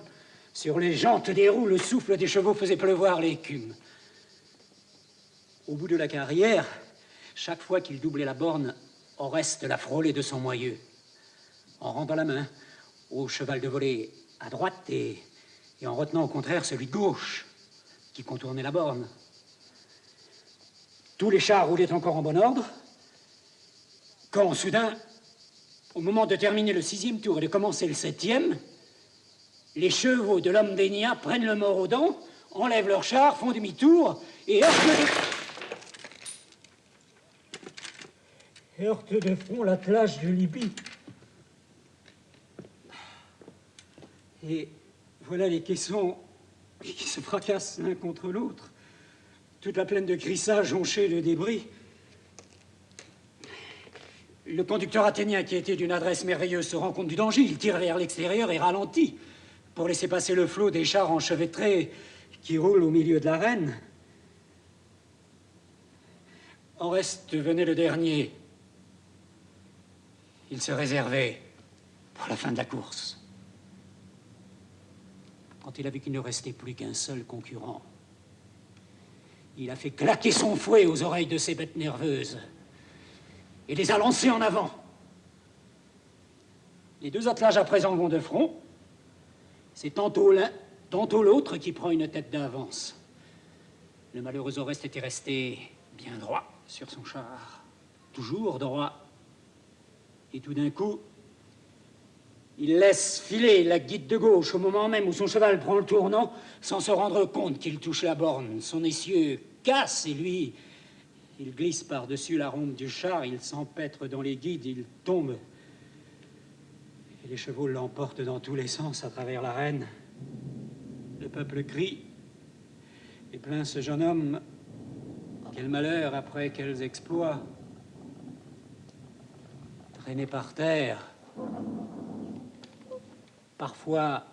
sur les jantes des roues, le souffle des chevaux faisait pleuvoir l'écume. Au bout de la carrière, chaque fois qu'il doublait la borne, Oreste la frôlait de son moyeu, en rendant la main au cheval de volée à droite et en retenant au contraire celui de gauche, qui contournait la borne. Tous les chars roulaient encore en bon ordre, quand soudain, au moment de terminer le 6e tour et de commencer le 7e, les chevaux de l'homme d'Enya prennent le mort aux dents, enlèvent leurs chars, font demi-tour et heurtent de front l'attelage de Libye. Et voilà les caissons qui se fracassent l'un contre l'autre. Toute la plaine de Crissa jonchée de débris. Le conducteur athénien, qui était d'une adresse merveilleuse, se rend compte du danger. Il tire vers l'extérieur et ralentit pour laisser passer le flot des chars enchevêtrés qui roulent au milieu de l'arène. Oreste venait le dernier. Il se réservait pour la fin de la course. Quand il a vu qu'il ne restait plus qu'un seul concurrent, il a fait claquer son fouet aux oreilles de ses bêtes nerveuses et les a lancées en avant. Les 2 attelages à présent vont de front. C'est tantôt l'un, tantôt l'autre qui prend une tête d'avance. Le malheureux Oreste était resté bien droit sur son char, toujours droit. Et tout d'un coup, il laisse filer la guide de gauche au moment même où son cheval prend le tournant, sans se rendre compte qu'il touche la borne. Son essieu casse et lui, il glisse par-dessus la rompe du char, il s'empêtre dans les guides, il tombe. Et les chevaux l'emportent dans tous les sens à travers l'arène. Le peuple crie et plaint ce jeune homme. Quel malheur après quels exploits. Traîné par terre, parfois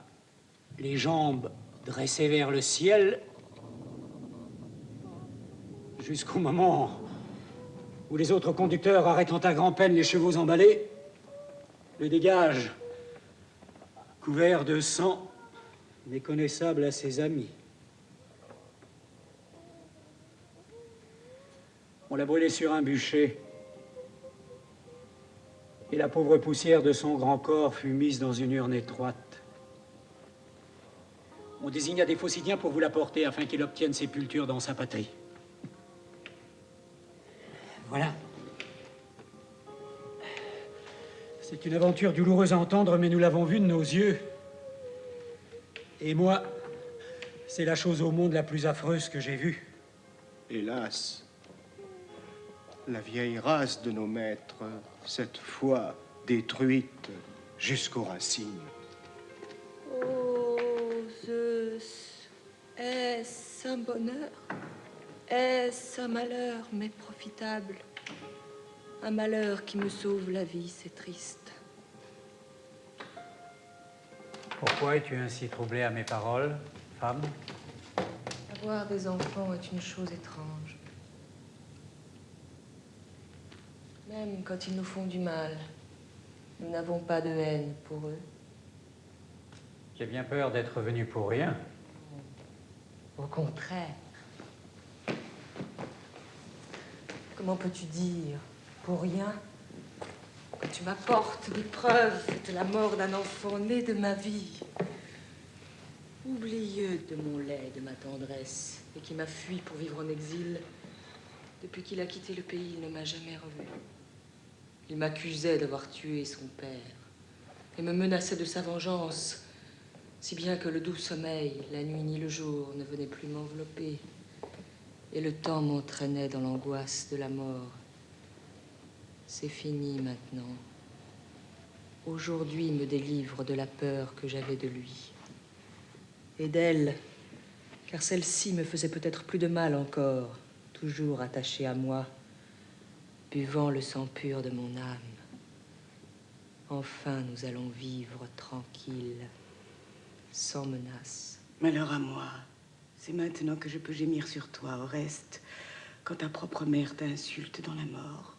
les jambes dressées vers le ciel, jusqu'au moment où les autres conducteurs, arrêtant à grand-peine les chevaux emballés, le dégagent, couvert de sang, méconnaissable à ses amis. On l'a brûlé sur un bûcher, et la pauvre poussière de son grand corps fut mise dans une urne étroite. On désigna des Phocidiens pour vous l'apporter afin qu'il obtienne sépulture dans sa patrie. Voilà. C'est une aventure douloureuse à entendre, mais nous l'avons vue de nos yeux. Et moi, c'est la chose au monde la plus affreuse que j'ai vue. Hélas, la vieille race de nos maîtres, cette fois détruite jusqu'aux racines. Oh, Zeus, est-ce un bonheur? Est-ce un malheur, mais profitable? Un malheur qui me sauve la vie, c'est triste. Pourquoi es-tu ainsi troublée à mes paroles, femme? Avoir des enfants est une chose étrange. Même quand ils nous font du mal, nous n'avons pas de haine pour eux. J'ai bien peur d'être venu pour rien. Au contraire. Comment peux-tu dire pour rien que tu m'apportes des preuves de la mort d'un enfant né de ma vie, oublieux de mon lait, de ma tendresse, et qui m'a fui pour vivre en exil? Depuis qu'il a quitté le pays, il ne m'a jamais revu. Il m'accusait d'avoir tué son père et me menaçait de sa vengeance, si bien que le doux sommeil, la nuit ni le jour, ne venait plus m'envelopper, et le temps m'entraînait dans l'angoisse de la mort. C'est fini maintenant. Aujourd'hui me délivre de la peur que j'avais de lui. Et d'elle, car celle-ci me faisait peut-être plus de mal encore, toujours attachée à moi, buvant le sang pur de mon âme. Enfin, nous allons vivre tranquilles, sans menace. Malheur à moi. C'est maintenant que je peux gémir sur toi, Oreste, quand ta propre mère t'insulte dans la mort.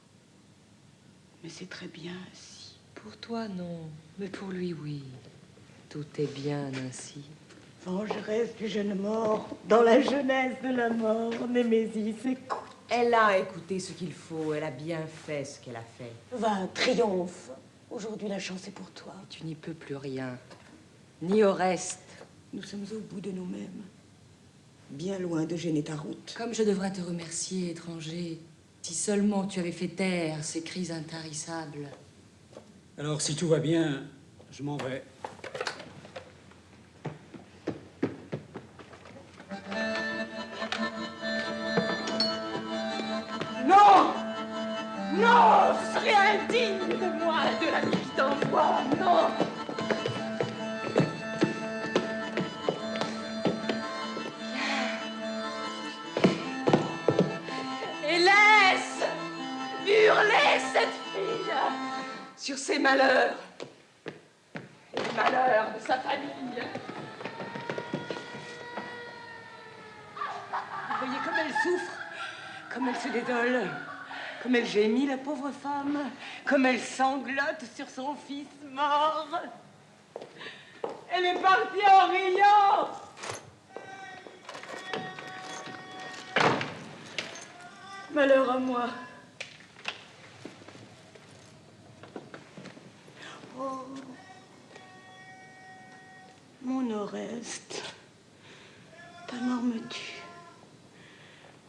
Mais c'est très bien ainsi. Pour toi, non. Mais pour lui, oui. Tout est bien ainsi. Vengeresse du jeune mort, dans la jeunesse de la mort, Némésis, écoute. Elle a écouté ce qu'il faut, elle a bien fait ce qu'elle a fait. Va, triomphe. Aujourd'hui, la chance est pour toi. Et tu n'y peux plus rien. Ni Oreste. Nous sommes au bout de nous-mêmes. Bien loin de gêner ta route. Comme je devrais te remercier, étranger, si seulement tu avais fait taire ces cris intarissables. Alors, si tout va bien, je m'en vais. Non! Non! Ce serait indigne de moi de la vie qui t'envoie! Non! Et laisse hurler cette fille sur ses malheurs et les malheurs de sa famille. Vous voyez comme elle souffre, comme elle se désole, comme elle gémit, la pauvre femme, comme elle sanglote sur son fils mort. Elle est partie en riant. Malheur à moi. Oh, mon Oreste, ta mort me tue.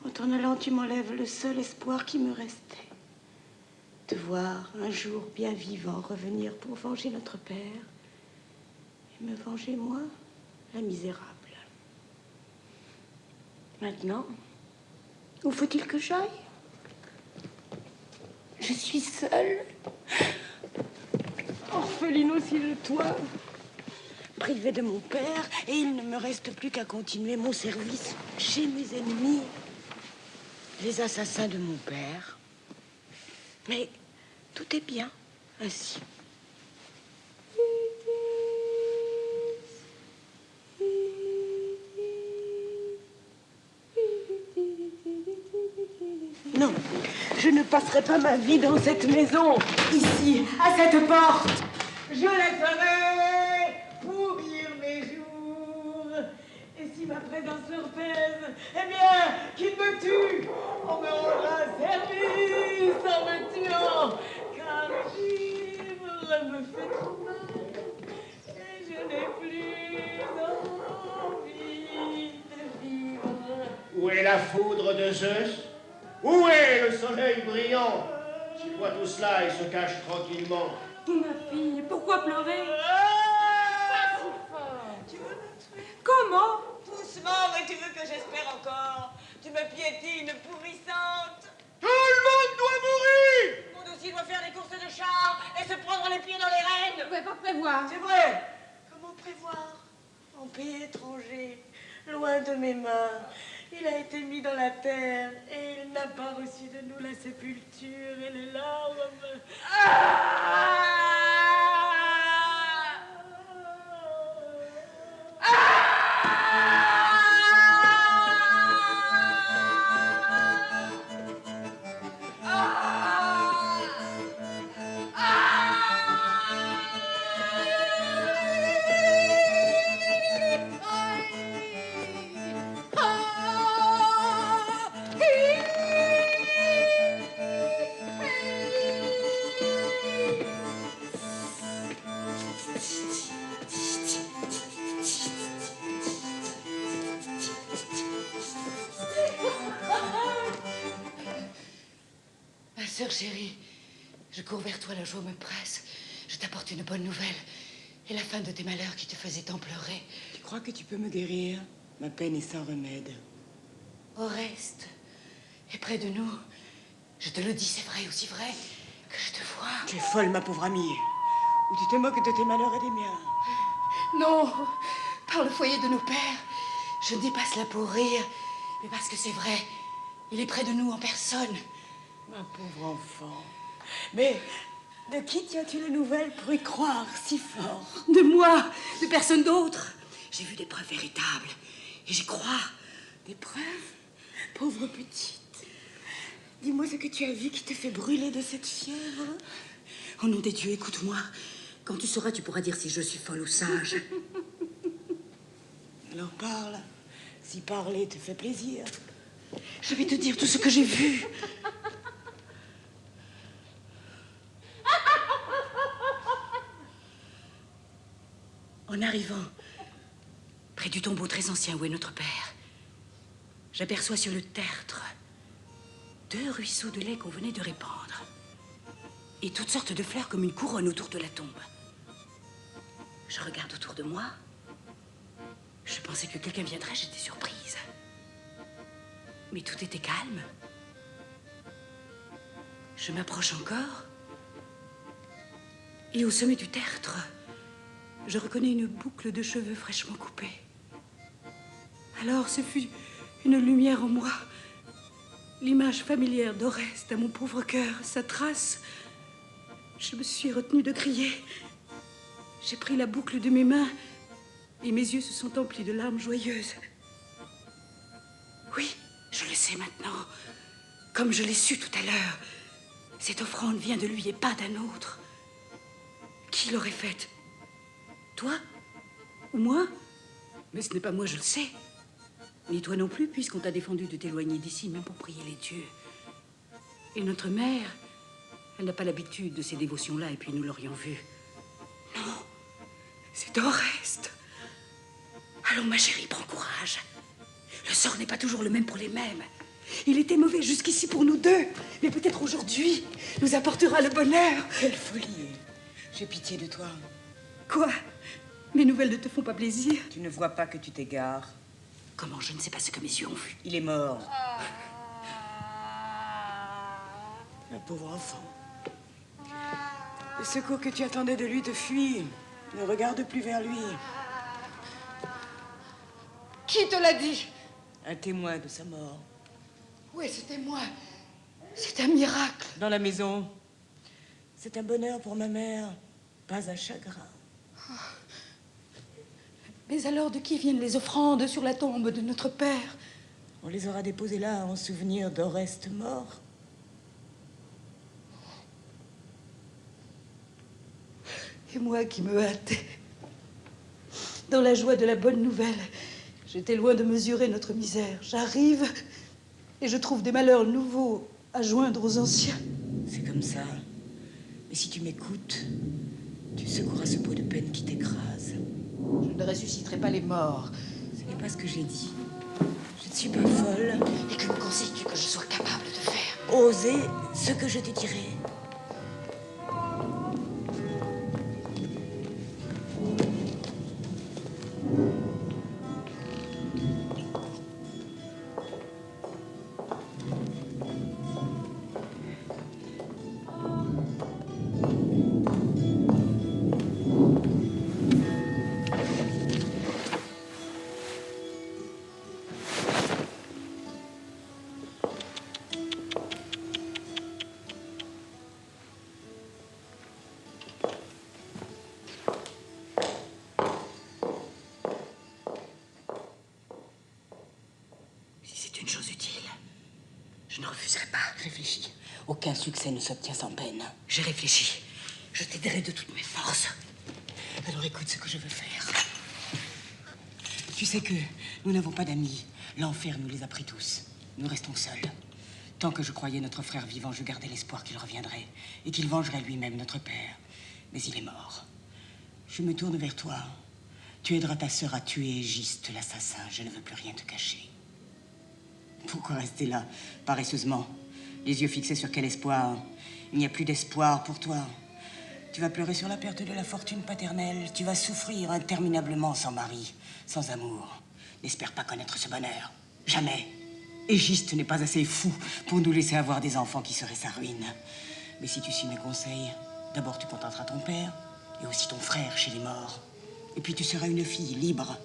En t'en allant, tu m'enlèves le seul espoir qui me restait. Te voir un jour bien vivant revenir pour venger notre père et me venger moi, la misérable. Maintenant, où faut-il que j'aille? Je suis seule, orpheline aussi de toi, privée de mon père, et il ne me reste plus qu'à continuer mon service chez mes ennemis, les assassins de mon père. Mais tout est bien ainsi. Non, je ne passerai pas ma vie dans cette maison, ici, à cette porte. Je laisserai pourrir mes jours. Et si ma présence leur pèse, eh bien, qu'ils me tuent. On me rendra service en me tuant, car vivre me fait trop mal. Et je n'ai plus envie de vivre. Où est la foudre de Zeus? Où est le soleil brillant? S'il voit tout cela, il se cache tranquillement. Ma fille, pourquoi pleurer? Pas si fort. Tu veux me tuer? Comment? Doucement, mais tu veux que j'espère encore? Tu me piétines, pourrissante. Tout le monde doit mourir! Mon aussi doit faire des courses de char et se prendre les pieds dans les rênes. Vous ne pouvez pas prévoir. C'est vrai. Comment prévoir? En pays étranger, loin de mes mains. Il a été mis dans la terre et il n'a pas reçu de nous la sépulture et les larmes Ma sœur chérie, je cours vers toi, la joie me presse. Je t'apporte une bonne nouvelle. Et la fin de tes malheurs qui te faisaient tant pleurer. Tu crois que tu peux me guérir? Ma peine est sans remède. Oreste est près de nous. Je te le dis, c'est vrai, aussi vrai que je te vois. Tu es folle, ma pauvre amie. Ou tu te moques de tes malheurs et des miens? Non, par le foyer de nos pères, je ne dis pas cela pour rire, mais parce que c'est vrai. Il est près de nous en personne. Ma pauvre enfant. Mais de qui tiens-tu la nouvelle pour y croire si fort? De moi, de personne d'autre. J'ai vu des preuves véritables et j'y crois. Des preuves? Pauvre petite. Dis-moi ce que tu as vu qui te fait brûler de cette fièvre. Au nom des dieux, écoute-moi. Quand tu sauras, tu pourras dire si je suis folle ou sage. Alors parle, si parler te fait plaisir. Je vais te dire tout ce que j'ai vu. En arrivant près du tombeau très ancien où est notre père, j'aperçois sur le tertre 2 ruisseaux de lait qu'on venait de répandre et toutes sortes de fleurs comme une couronne autour de la tombe. Je regarde autour de moi. Je pensais que quelqu'un viendrait, j'étais surprise. Mais tout était calme. Je m'approche encore. Et au sommet du tertre, je reconnais une boucle de cheveux fraîchement coupée. Alors ce fut une lumière en moi. L'image familière d'Oreste à mon pauvre cœur, sa trace. Je me suis retenue de crier. J'ai pris la boucle de mes mains et mes yeux se sont emplis de larmes joyeuses. Oui, je le sais maintenant, comme je l'ai su tout à l'heure. Cette offrande vient de lui et pas d'un autre. Qui l'aurait faite? Toi? Ou moi? Mais ce n'est pas moi, je le sais. Ni toi non plus, puisqu'on t'a défendu de t'éloigner d'ici, même pour prier les dieux. Et notre mère, elle n'a pas l'habitude de ces dévotions-là, et puis nous l'aurions vue. Non, c'est Oreste. Allons, ma chérie, prends courage. Le sort n'est pas toujours le même pour les mêmes. Il était mauvais jusqu'ici pour nous deux, mais peut-être aujourd'hui nous apportera le bonheur. Quelle folie! J'ai pitié de toi. Quoi? Mes nouvelles ne te font pas plaisir? Tu ne vois pas que tu t'égares. Comment? Je ne sais pas ce que mes yeux ont vu. Il est mort. Un pauvre enfant. Le secours que tu attendais de lui te fuit. Ne regarde plus vers lui. Qui te l'a dit? Un témoin de sa mort. Oui, c'était moi. C'est un miracle. Dans la maison. C'est un bonheur pour ma mère, pas un chagrin. Mais alors, de qui viennent les offrandes sur la tombe de notre père? On les aura déposées là en souvenir d'Oreste mort. Et moi qui me hâtais, dans la joie de la bonne nouvelle, j'étais loin de mesurer notre misère. J'arrive et je trouve des malheurs nouveaux à joindre aux anciens. C'est comme ça. Mais si tu m'écoutes, tu secoueras ce pot de peine qui t'écrase. Je ne ressusciterai pas les morts. Ce n'est pas ce que j'ai dit. Je ne suis pas folle. Et que me conseilles-tu que je sois capable de faire? Oser ce que je te dirai. Aucun succès ne s'obtient sans peine. J'ai réfléchi. Je t'aiderai de toutes mes forces. Alors écoute ce que je veux faire. Tu sais que nous n'avons pas d'amis. L'enfer nous les a pris tous. Nous restons seuls. Tant que je croyais notre frère vivant, je gardais l'espoir qu'il reviendrait et qu'il vengerait lui-même notre père. Mais il est mort. Je me tourne vers toi. Tu aideras ta sœur à tuer Égiste, l'assassin. Je ne veux plus rien te cacher. Pourquoi rester là, paresseusement, les yeux fixés sur quel espoir? Il n'y a plus d'espoir pour toi. Tu vas pleurer sur la perte de la fortune paternelle. Tu vas souffrir interminablement sans mari, sans amour. N'espère pas connaître ce bonheur. Jamais. Égiste n'est pas assez fou pour nous laisser avoir des enfants qui seraient sa ruine. Mais si tu suis mes conseils, d'abord tu contenteras ton père et aussi ton frère chez les morts. Et puis tu seras une fille libre,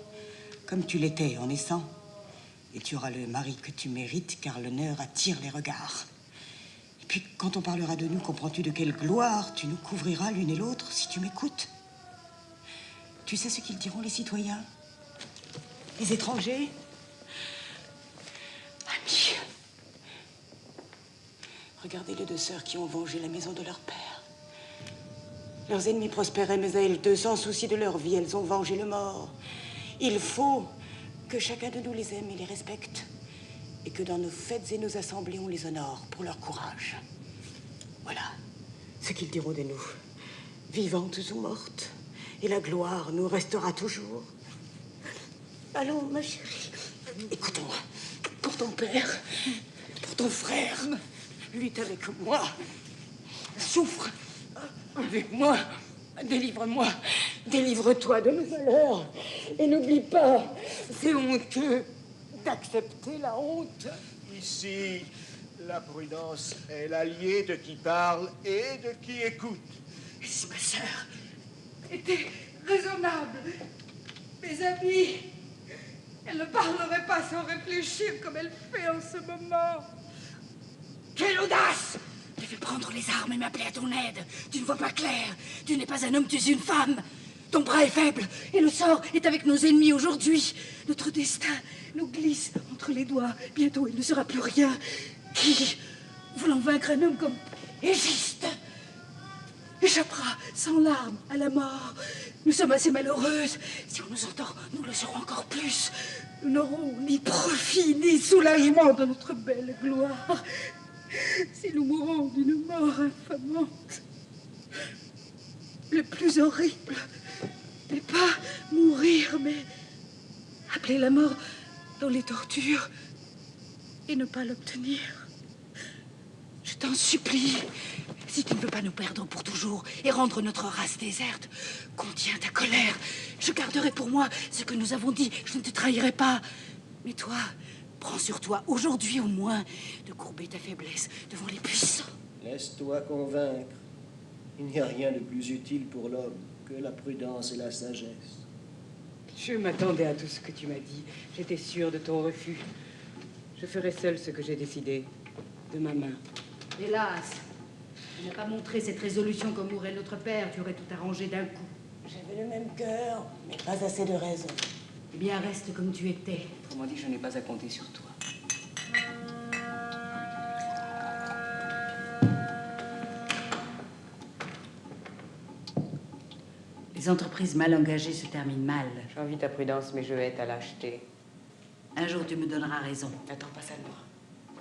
comme tu l'étais en naissant. Et tu auras le mari que tu mérites, car l'honneur attire les regards. Et puis, quand on parlera de nous, comprends-tu de quelle gloire tu nous couvriras l'une et l'autre, si tu m'écoutes? Tu sais ce qu'ils diront, les citoyens? Les étrangers? Amis. Regardez les deux sœurs qui ont vengé la maison de leur père. Leurs ennemis prospéraient, mais elles deux, sans souci de leur vie, elles ont vengé le mort. Il faut que chacun de nous les aime et les respecte, et que dans nos fêtes et nos assemblées, on les honore pour leur courage. Voilà ce qu'ils diront de nous, vivantes ou mortes, et la gloire nous restera toujours. Allons, ma chérie, écoute-moi. Pour ton père, pour ton frère, lutte avec moi. Souffre avec moi. Délivre-moi. Délivre-toi de nos malheurs. Et n'oublie pas, c'est honteux d'accepter la honte. Ici, la prudence est l'allié de qui parle et de qui écoute. Et si ma sœur était raisonnable, mes amis, elle ne parlerait pas sans réfléchir comme elle fait en ce moment. Quelle audace! Tu veux prendre les armes et m'appeler à ton aide. Tu ne vois pas clair. Tu n'es pas un homme, tu es une femme. Ton bras est faible et le sort est avec nos ennemis aujourd'hui. Notre destin nous glisse entre les doigts. Bientôt, il ne sera plus rien. Qui, voulant vaincre un homme comme Égiste, échappera sans larmes à la mort? Nous sommes assez malheureuses. Si on nous entend, nous le serons encore plus. Nous n'aurons ni profit ni soulagement de notre belle gloire. Si nous mourons d'une mort infamante, le plus horrible n'est pas mourir, mais appeler la mort dans les tortures et ne pas l'obtenir. Je t'en supplie, si tu ne veux pas nous perdre pour toujours et rendre notre race déserte, contiens ta colère. Je garderai pour moi ce que nous avons dit. Je ne te trahirai pas. Mais toi, prends sur toi, aujourd'hui au moins, de courber ta faiblesse devant les puissants. Laisse-toi convaincre. Il n'y a rien de plus utile pour l'homme que la prudence et la sagesse. Je m'attendais à tout ce que tu m'as dit. J'étais sûre de ton refus. Je ferai seule ce que j'ai décidé, de ma main. Hélas, tu n'as pas montré cette résolution comme mourrait notre père. Tu aurais tout arrangé d'un coup. J'avais le même cœur, mais pas assez de raison. Eh bien, reste comme tu étais. Autrement dit, je n'ai pas à compter sur toi. Les entreprises mal engagées se terminent mal. J'envie ta prudence, mais je hais ta lâcheté. Un jour, tu me donneras raison. N'attends pas ça de moi.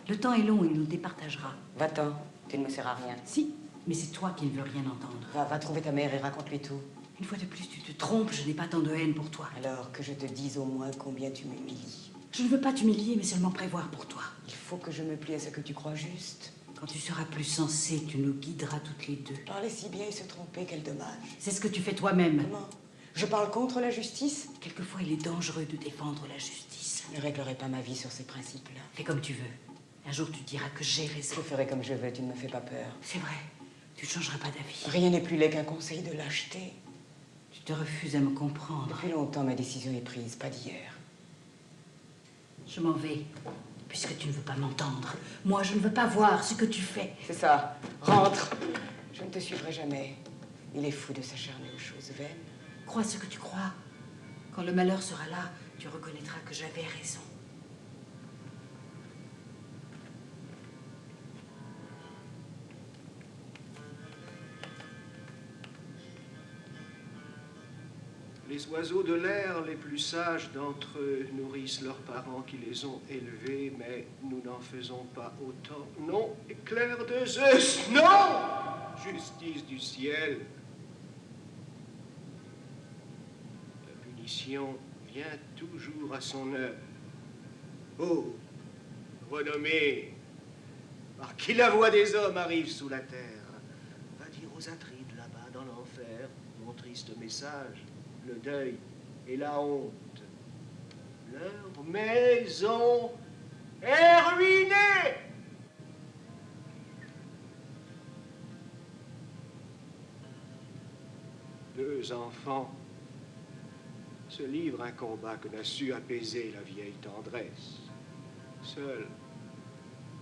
Le temps est long, il nous départagera. Va-t'en, tu ne me sers à rien. Si, mais c'est toi qui ne veux rien entendre. Va trouver ta mère et raconte-lui tout. Une fois de plus, tu te trompes, je n'ai pas tant de haine pour toi. Alors que je te dise au moins combien tu m'humilies. Je ne veux pas t'humilier, mais seulement prévoir pour toi. Il faut que je me plie à ce que tu crois juste. Quand tu seras plus sensée, tu nous guideras toutes les deux. Parler si bien et se tromper, quel dommage. C'est ce que tu fais toi-même. Comment? Je parle contre la justice? Quelquefois, il est dangereux de défendre la justice. Je ne réglerai pas ma vie sur ces principes-là. Fais comme tu veux. Un jour, tu diras que j'ai raison. Je ferai comme je veux, tu ne me fais pas peur. C'est vrai, tu ne changeras pas d'avis. Rien n'est plus laid qu'un conseil de lâcheté. Tu te refuses à me comprendre. Depuis longtemps, ma décision est prise, pas d'hier. Je m'en vais, puisque tu ne veux pas m'entendre. Moi, je ne veux pas voir ce que tu fais. C'est ça. Rentre. Je ne te suivrai jamais. Il est fou de s'acharner aux choses vaines. Crois ce que tu crois. Quand le malheur sera là, tu reconnaîtras que j'avais raison. Les oiseaux de l'air, les plus sages d'entre eux, nourrissent leurs parents qui les ont élevés, mais nous n'en faisons pas autant. Non, éclair de Zeus, non! Justice du ciel. La punition vient toujours à son heure. Oh, renommée, par qui la voix des hommes arrive sous la terre, va dire aux Atrides là-bas dans l'enfer mon triste message. Le deuil et la honte. Leur maison est ruinée. Deux enfants se livrent un combat que n'a su apaiser la vieille tendresse. Seul,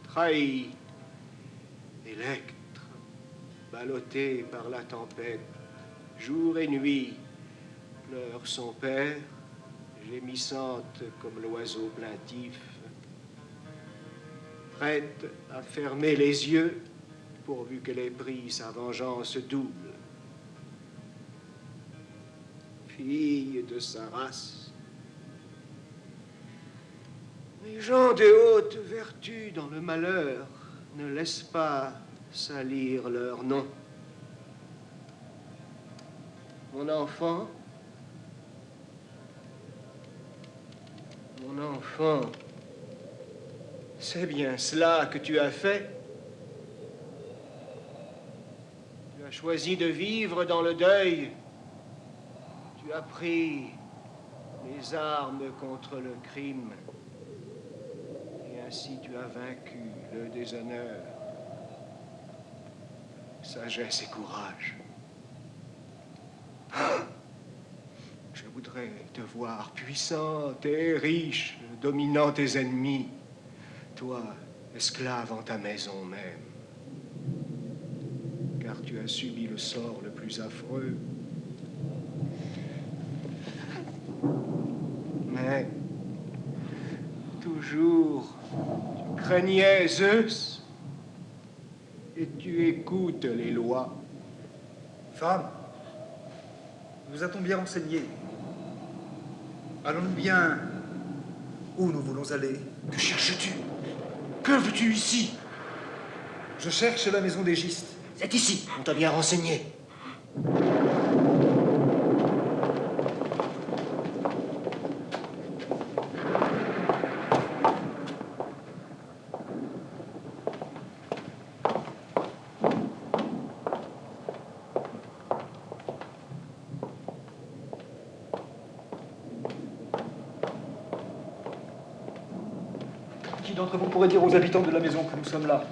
trahi, électre, ballotté par la tempête, jour et nuit, pleure son père, gémissante comme l'oiseau plaintif, prête à fermer les yeux pourvu qu'elle ait pris sa vengeance double. Fille de sa race, les gens de haute vertu dans le malheur ne laissent pas salir leur nom. Mon enfant, c'est bien cela que tu as fait. Tu as choisi de vivre dans le deuil. Tu as pris les armes contre le crime. Et ainsi tu as vaincu le déshonneur. Sagesse et courage. Je voudrais te voir puissante et riche, dominant tes ennemis. Toi, esclave en ta maison même. Car tu as subi le sort le plus affreux. Mais, toujours, tu craignais Zeus et tu écoutes les lois. Femme, nous a-t-on bien renseigné? Allons-nous bien où nous voulons aller? Que cherches-tu? Que veux-tu ici? Je cherche la maison d'Égiste. C'est ici, on t'a bien renseigné. Qui d'entre vous pourrait dire aux habitants de la maison que nous sommes là?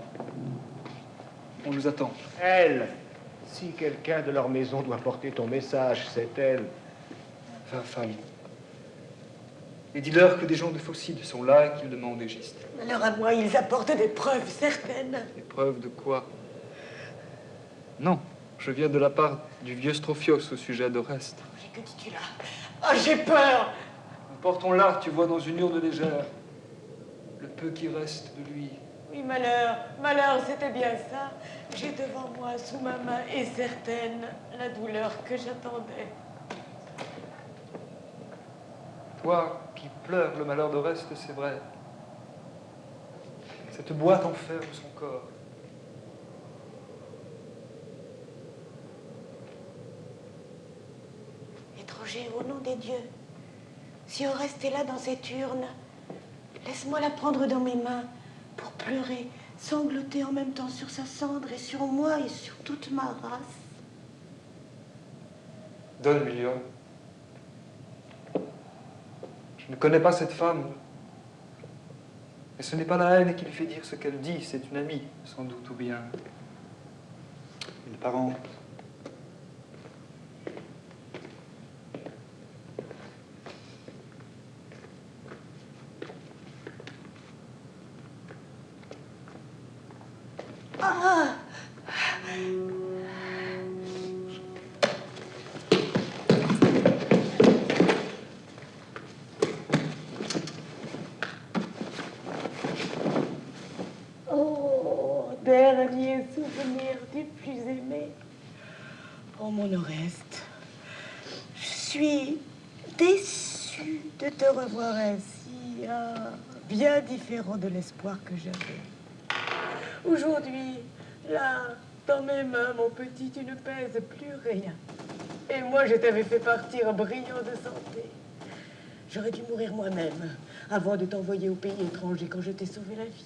On nous attend. Elle. Si quelqu'un de leur maison doit porter ton message, c'est elle. Va, femme. Et dis-leur que des gens de Phocide sont là et qu'ils demandent Égiste. Alors à moi, ils apportent des preuves certaines. Des preuves de quoi? Non, je viens de la part du vieux Strophios au sujet d'Oreste. Que dis-tu là? Oh, j'ai peur! Portons-la, tu vois, dans une urne légère. Le peu qui reste de lui. Oui, malheur, malheur, c'était bien ça. J'ai devant moi, sous ma main, et certaine, la douleur que j'attendais. Toi qui pleures le malheur d'Oreste, c'est vrai. Cette boîte enferme son corps. Étranger, au nom des dieux, si Oreste est là dans cette urne, laisse-moi la prendre dans mes mains pour pleurer, sangloter en même temps sur sa cendre et sur moi et sur toute ma race. Donne, Milion. Je ne connais pas cette femme. Et ce n'est pas la haine qui lui fait dire ce qu'elle dit, c'est une amie, sans doute, ou bien une parente. Ah! Oh, dernier souvenir du plus aimé. Oh, mon Oreste, je suis déçue de te revoir ainsi, bien différent de l'espoir que j'avais. Aujourd'hui, là, dans mes mains, mon petit, tu ne pèses plus rien. Et moi, je t'avais fait partir brillant de santé. J'aurais dû mourir moi-même avant de t'envoyer au pays étranger quand je t'ai sauvé la vie.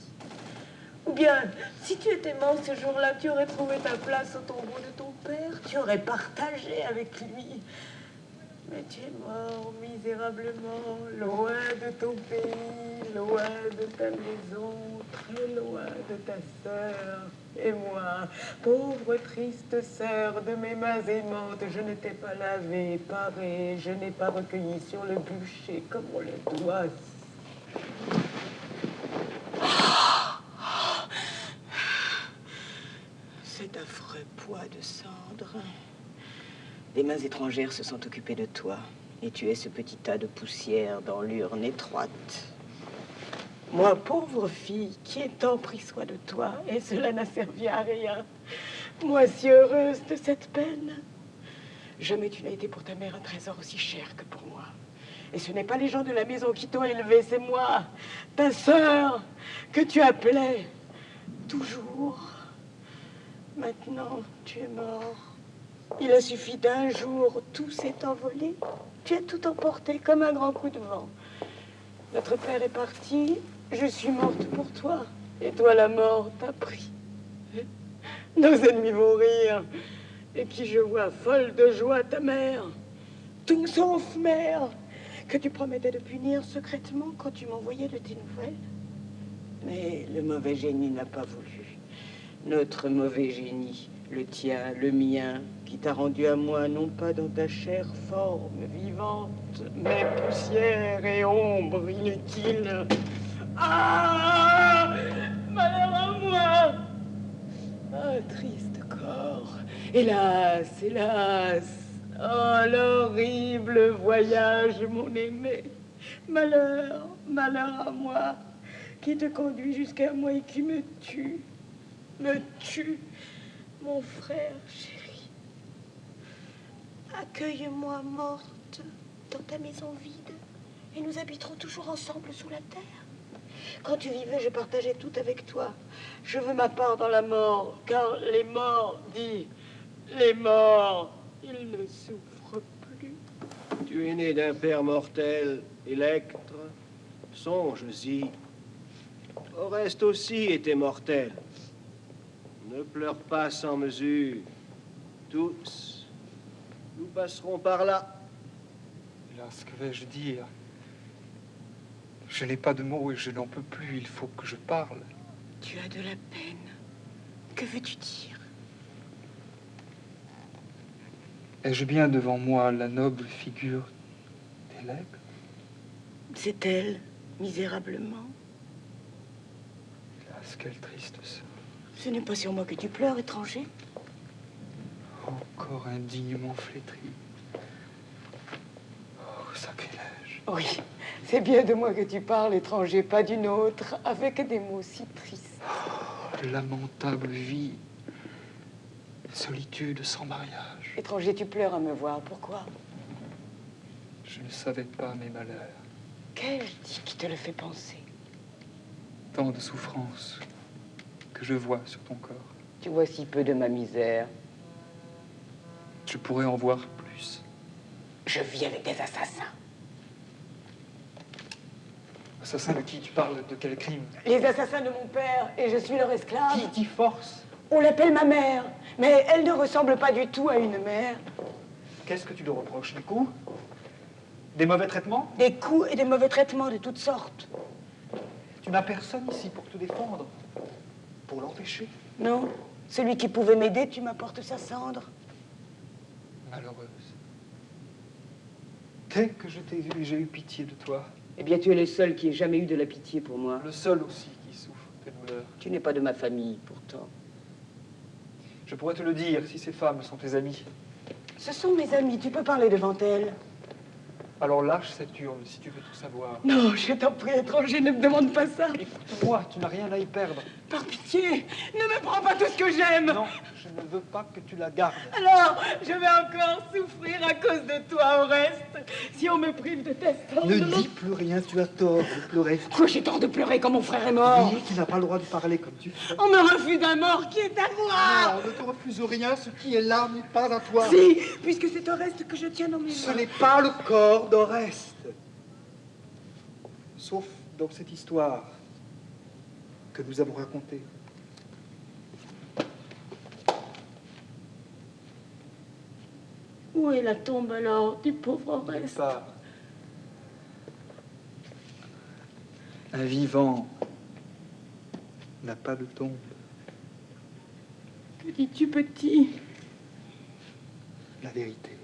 Ou bien, si tu étais mort ce jour-là, tu aurais trouvé ta place au tombeau de ton père, tu aurais partagé avec lui. Mais tu es mort misérablement, loin de ton pays, loin de ta maison, très loin de ta sœur. Et moi, pauvre triste sœur de mes mains aimantes, je ne t'ai pas lavé, paré, je n'ai pas recueilli sur le bûcher comme on le doit. Cet affreux poids de cendres. Des mains étrangères se sont occupées de toi, et tu es ce petit tas de poussière dans l'urne étroite. Moi, pauvre fille, qui ai tant pris soin de toi, et cela n'a servi à rien. Moi, si heureuse de cette peine. Jamais tu n'as été pour ta mère un trésor aussi cher que pour moi. Et ce n'est pas les gens de la maison qui t'ont élevé, c'est moi, ta sœur, que tu appelais toujours. Maintenant, tu es mort. Il a suffi d'un jour, tout s'est envolé. Tu as tout emporté comme un grand coup de vent. Notre père est parti, je suis morte pour toi. Et toi, la mort t'a pris. Nos ennemis vont rire. Et qui je vois, folle de joie, ta mère. Tout sauf mère, que tu promettais de punir secrètement quand tu m'envoyais de tes nouvelles. Mais le mauvais génie n'a pas voulu. Notre mauvais génie, le tien, le mien, qui t'a rendu à moi, non pas dans ta chère forme vivante, mais poussière et ombre inutile. Ah! Malheur à moi! Ah, triste corps! Hélas, hélas! Oh, l'horrible voyage, mon aimé! Malheur, malheur à moi, qui te conduit jusqu'à moi et qui me tue, mon frère chéri. Accueille-moi morte dans ta maison vide et nous habiterons toujours ensemble sous la terre. Quand tu vivais, je partageais tout avec toi. Je veux ma part dans la mort, car les morts, dis, les morts, ils ne souffrent plus. Tu es né d'un père mortel, Électre. Songe-y. Oreste aussi était mortel. Ne pleure pas sans mesure. Tous, nous passerons par là. Hélas, que vais-je dire? Je n'ai pas de mots et je n'en peux plus. Il faut que je parle. Tu as de la peine. Que veux-tu dire? Ai-je bien devant moi la noble figure d'Électre? C'est elle, misérablement. Hélas, quelle triste sœur. Ce n'est pas sur moi que tu pleures, étranger. Encore indignement flétri. Oh, sacrilège. Oui, c'est bien de moi que tu parles, étranger, pas d'une autre, avec des mots si tristes. Oh, lamentable vie. Solitude sans mariage. Étranger, tu pleures à me voir. Pourquoi? Je ne savais pas mes malheurs. Qu'ai-je dit qui te le fait penser? Tant de souffrances que je vois sur ton corps. Tu vois si peu de ma misère. Je pourrais en voir plus. Je vis avec des assassins. Assassins de qui tu parles? De quel crime? Les assassins de mon père, et je suis leur esclave. Qui t'y force? On l'appelle ma mère, mais elle ne ressemble pas du tout à une mère. Qu'est-ce que tu lui reproches? Des coups? Des mauvais traitements? Des coups et des mauvais traitements de toutes sortes. Tu n'as personne ici pour te défendre, pour l'empêcher. Non, celui qui pouvait m'aider, tu m'apportes sa cendre. Malheureuse. Dès que je t'ai vue, j'ai eu pitié de toi. Eh bien, tu es le seul qui ait jamais eu de la pitié pour moi. Le seul aussi qui souffre tes douleurs. Tu n'es pas de ma famille, pourtant. Je pourrais te le dire si ces femmes sont tes amies. Ce sont mes amies, tu peux parler devant elles. Alors lâche cette urne si tu veux tout savoir. Non, je t'en prie, étranger, ne me demande pas ça. Écoute-moi, tu n'as rien à y perdre. Par pitié, ne me prends pas tout ce que j'aime. Non, je ne veux pas que tu la gardes. Alors, je vais encore souffrir à cause de toi, Oreste. Si on me prive de testament... Ne dis plus rien, tu as tort de pleurer. Quoi, j'ai tort de pleurer quand mon frère est mort? Oui, tu n'as pas le droit de parler comme tu fais. On me refuse un mort qui est à moi. Non, ne te refuse rien, ce qui est là n'est pas à toi. Si, puisque c'est Oreste que je tiens dans mes mains. Ce n'est pas le corps d'Oreste. Sauf dans cette histoire que nous avons racontée. Où est la tombe alors du pauvre Oreste? Pas. Un vivant n'a pas de tombe. Que dis-tu, petit? La vérité.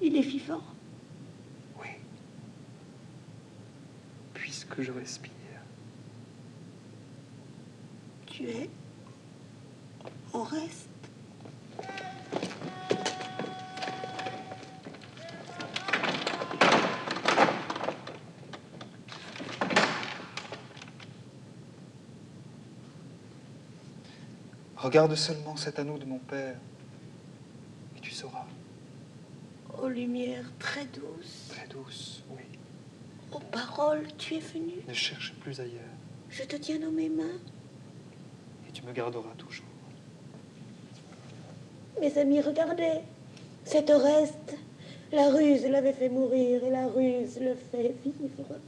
Il est vivant. Oui. Puisque je respire. Tu es Oreste. Regarde seulement cet anneau de mon père, et tu sauras. Aux lumières très douces, Très douce, oui. aux paroles, tu es venu. Ne cherche plus ailleurs, Je te tiens dans mes mains. et tu me garderas toujours. Mes amis, regardez. Cet Oreste, la ruse l'avait fait mourir et la ruse le fait vivre.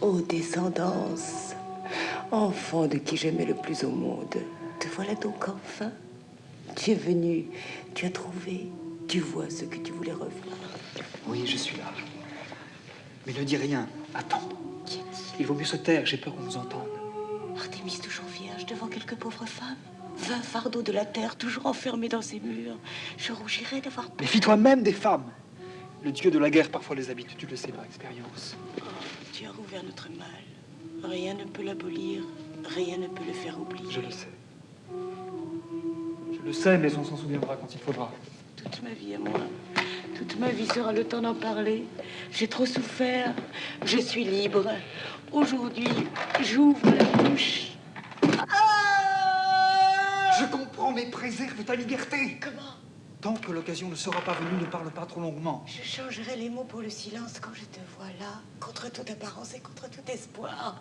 Ô descendance, enfant de qui j'aimais le plus au monde, te voilà donc enfin. Tu es venu, tu as trouvé, tu vois ce que tu voulais revoir. Oui, je suis là. Mais ne dis rien. Attends. Il vaut mieux se taire, j'ai peur qu'on nous entende. Artémis toujours vierge devant quelques pauvres femmes. 20 fardeaux de la terre toujours enfermés dans ces murs. Je rougirais d'avoir peur. Méfie-toi même des femmes. Le dieu de la guerre parfois les habite, tu le sais par expérience. Tu as rouvert notre mal. Rien ne peut l'abolir, rien ne peut le faire oublier. Je le sais. Je le sais, mais on s'en souviendra quand il faudra. Toute ma vie à moi. Toute ma vie sera le temps d'en parler. J'ai trop souffert. Je suis libre. Aujourd'hui, j'ouvre la bouche. Je comprends, mais préserve ta liberté. Comment? Tant que l'occasion ne sera pas venue, ne parle pas trop longuement. Je changerai les mots pour le silence quand je te vois là, contre toute apparence et contre tout espoir.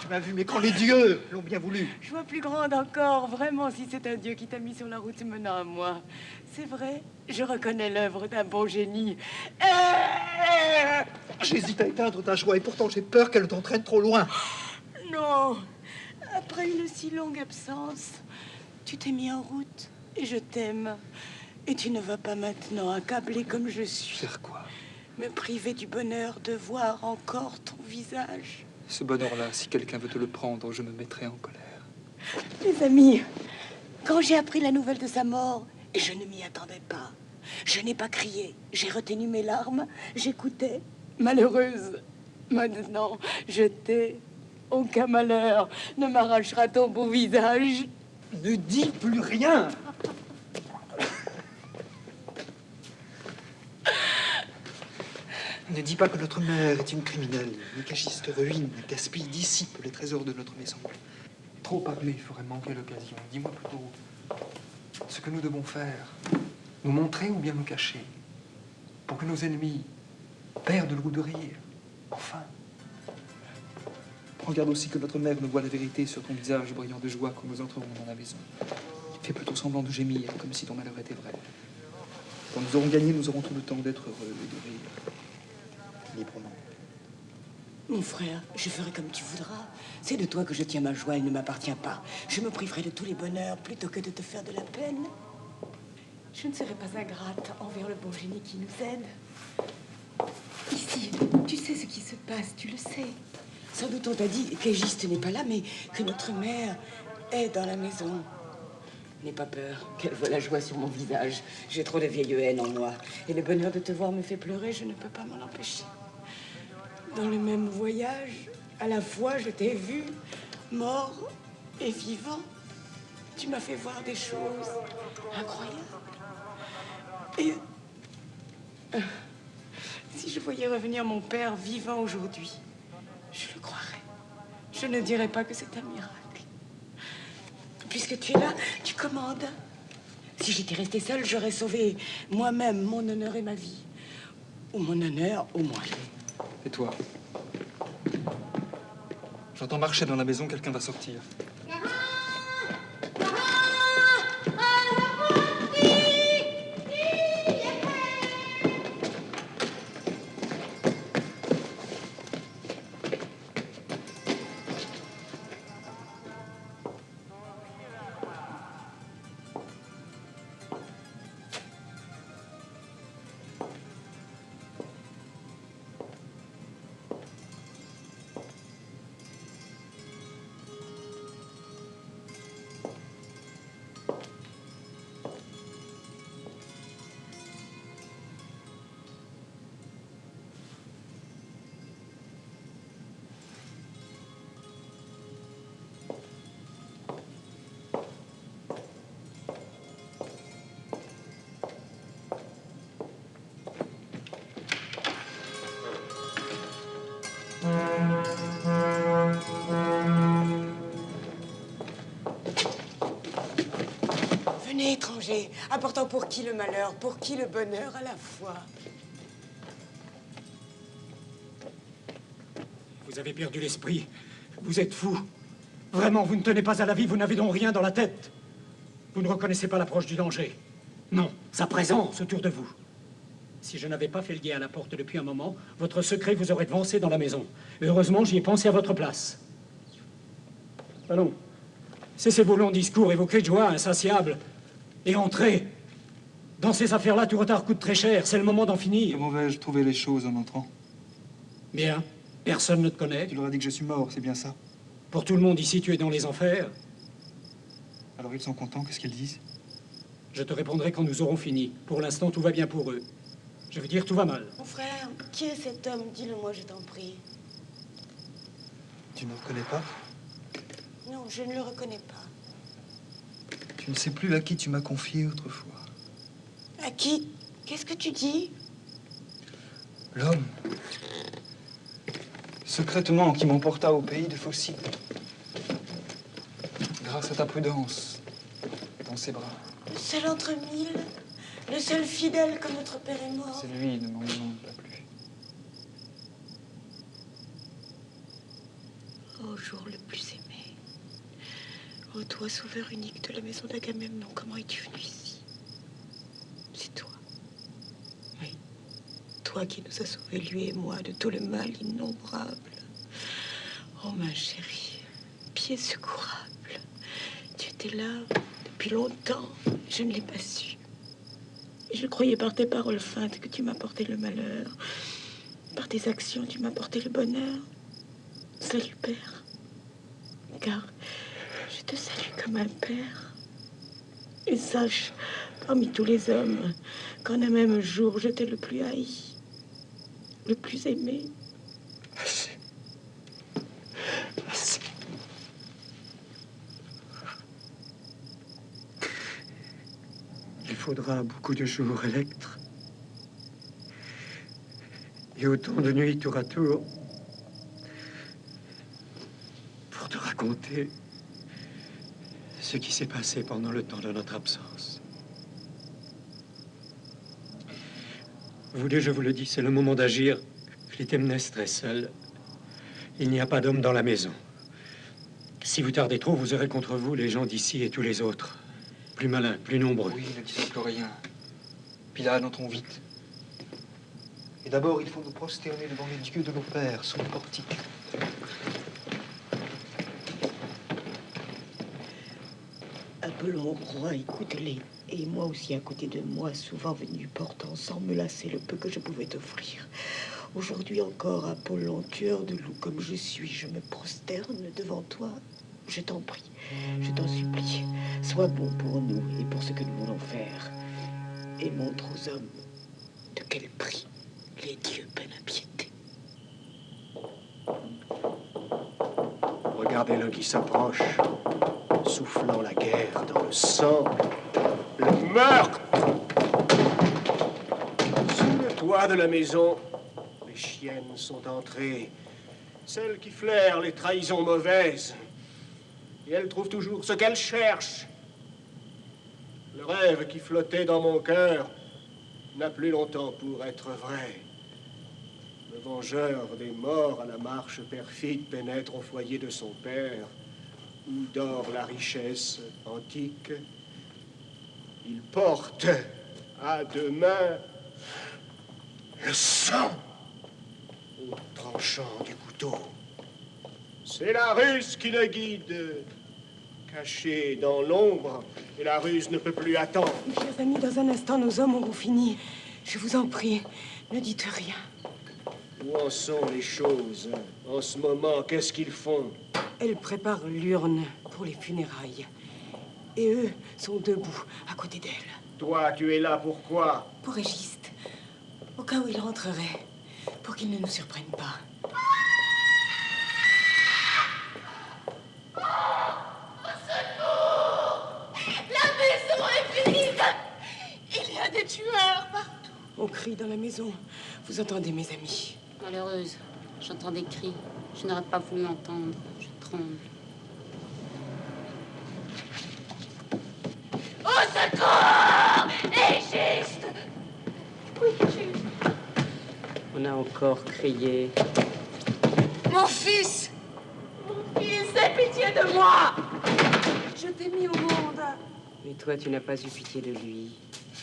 Tu m'as vu, mais quand les dieux l'ont bien voulu. Je vois plus grande encore, vraiment, si c'est un dieu qui t'a mis sur la route menant à moi. C'est vrai, je reconnais l'œuvre d'un bon génie. J'hésite à éteindre ta joie et pourtant j'ai peur qu'elle t'entraîne trop loin. Non, après une si longue absence, tu t'es mis en route et je t'aime. Et tu ne vas pas maintenant, accablé comme je suis. Faire quoi? Me priver du bonheur de voir encore ton visage. Ce bonheur-là, si quelqu'un veut te le prendre, je me mettrai en colère. Mes amis, quand j'ai appris la nouvelle de sa mort, et je ne m'y attendais pas, je n'ai pas crié, j'ai retenu mes larmes, j'écoutais, malheureuse. Maintenant, je t'ai. Aucun malheur ne m'arrachera ton beau visage. Ne dis plus rien. Ne dis pas que notre mère est une criminelle, une cachiste ruine, gaspille, dissipe les trésors de notre maison. Trop parler ferait manquer l'occasion. Dis-moi plutôt ce que nous devons faire. Nous montrer ou bien nous cacher, pour que nos ennemis perdent le goût de rire. Enfin. Regarde aussi que notre mère ne voit la vérité sur ton visage brillant de joie quand nous entrerons dans la maison. Fais plutôt semblant de gémir, comme si ton malheur était vrai. Quand nous aurons gagné, nous aurons tout le temps d'être heureux et de rire. Librement. Mon frère, je ferai comme tu voudras. C'est de toi que je tiens ma joie, elle ne m'appartient pas. Je me priverai de tous les bonheurs plutôt que de te faire de la peine. Je ne serai pas ingrate envers le bon génie qui nous aide. Ici, tu sais ce qui se passe, tu le sais. Sans doute on t'a dit qu'Égiste n'est pas là, mais que notre mère est dans la maison. N'aie pas peur, qu'elle voit la joie sur mon visage. J'ai trop de vieille haine en moi. Et le bonheur de te voir me fait pleurer, je ne peux pas m'en empêcher. Dans le même voyage, à la fois je t'ai vu, mort et vivant. Tu m'as fait voir des choses incroyables. Et si je voyais revenir mon père vivant aujourd'hui, je le croirais. Je ne dirais pas que c'est un miracle. Puisque tu es là, tu commandes. Si j'étais restée seule, j'aurais sauvé moi-même mon honneur et ma vie. Ou mon honneur, au moins. Et toi? J'entends marcher dans la maison, quelqu'un va sortir. Venez, étranger, apportant pour qui le malheur, pour qui le bonheur à la fois. Vous avez perdu l'esprit. Vous êtes fou. Vraiment, vous ne tenez pas à la vie, vous n'avez donc rien dans la tête. Vous ne reconnaissez pas l'approche du danger. Non, sa présence autour de vous. Si je n'avais pas fait le guet à la porte depuis un moment, votre secret vous aurait devancé dans la maison. Heureusement, j'y ai pensé à votre place. Allons, cessez vos longs discours et vos cris de joie insatiables. Et entrez. Dans ces affaires-là, tout retard coûte très cher. C'est le moment d'en finir. Comment vais-je trouver les choses en entrant? Bien. Personne ne te connaît. Tu leur as dit que je suis mort, c'est bien ça? Pour tout le monde ici, tu es dans les enfers. Alors ils sont contents, qu'est-ce qu'ils disent? Je te répondrai quand nous aurons fini. Pour l'instant, tout va bien pour eux. Je veux dire, tout va mal. Mon frère, qui est cet homme? Dis-le-moi, je t'en prie. Tu ne le reconnais pas? Non, je ne le reconnais pas. Tu ne sais plus à qui tu m'as confié autrefois. À qui? Qu'est-ce que tu dis? L'homme. Secrètement, qui m'emporta au pays de Phocide. Grâce à ta prudence, dans ses bras. Le seul entre mille, le seul fidèle quand notre père est mort. C'est lui, ne m'en demande pas plus. Ô jour le plus aimé, ô toi, sauveur unique de la maison d'Agamemnon, comment es-tu venu ici? C'est toi. Oui, toi qui nous as sauvés, lui et moi, de tout le mal innombrable. Oh, ma chérie, pied secourable. Tu étais là depuis longtemps, je ne l'ai pas su. Et je croyais par tes paroles feintes que tu m'apportais le malheur. Par tes actions, tu m'apportais le bonheur. Salut, Père. Car je te salue comme un père. Et sache, parmi tous les hommes, qu'en un même jour, je t'ai le plus haï, le plus aimé. Assez. Assez. Il faudra beaucoup de jours, Electre. Et autant de nuits tour à tour pour te raconter ce qui s'est passé pendant le temps de notre absence. Vous deux, je vous le dis, c'est le moment d'agir. Clytemnestre est seul. Il n'y a pas d'homme dans la maison. Si vous tardez trop, vous aurez contre vous les gens d'ici et tous les autres. Plus malins, plus nombreux. Oui, ne disons plus rien. Pilade, entrons vite. Et d'abord, il faut nous prosterner devant les dieux de nos pères, sous le portique. Apollon, roi, écoute-les. Et moi aussi, à côté de moi, souvent venu portant sans me lasser le peu que je pouvais t'offrir. Aujourd'hui encore, Apollon, tueur de loups comme je suis, je me prosterne devant toi. Je t'en prie, je t'en supplie, sois bon pour nous et pour ce que nous voulons faire. Et montre aux hommes de quel prix les dieux peinent à piété. Regardez-le qui s'approche, soufflant la guerre dans le sang, le meurtre. Sous le toit de la maison, les chiennes sont entrées, celles qui flairent les trahisons mauvaises. Et elles trouvent toujours ce qu'elles cherchent. Le rêve qui flottait dans mon cœur n'a plus longtemps pour être vrai. Le vengeur des morts à la marche perfide pénètre au foyer de son père, où dort la richesse antique. Il porte à deux mains le sang au tranchant du couteau. C'est la ruse qui le guide, caché dans l'ombre, et la ruse ne peut plus attendre. Mes chers amis, dans un instant, nos hommes auront fini. Je vous en prie, ne dites rien. Où en sont les choses en ce moment? Qu'est-ce qu'ils font? Elle prépare l'urne pour les funérailles. Et eux sont debout à côté d'elle. Toi, tu es là pourquoi? Pour Égiste, au cas où il rentrerait, pour qu'il ne nous surprenne pas. Il y a des tueurs partout. On crie dans la maison. Vous entendez, mes amis? Malheureuse, j'entends des cris. Je n'aurais pas voulu entendre. Je tremble. Au secours! Égiste! Oui, Égiste. On a encore crié. Mon fils! Mon fils, aie pitié de moi! Je t'ai mis au monde. Mais toi, tu n'as pas eu pitié de lui,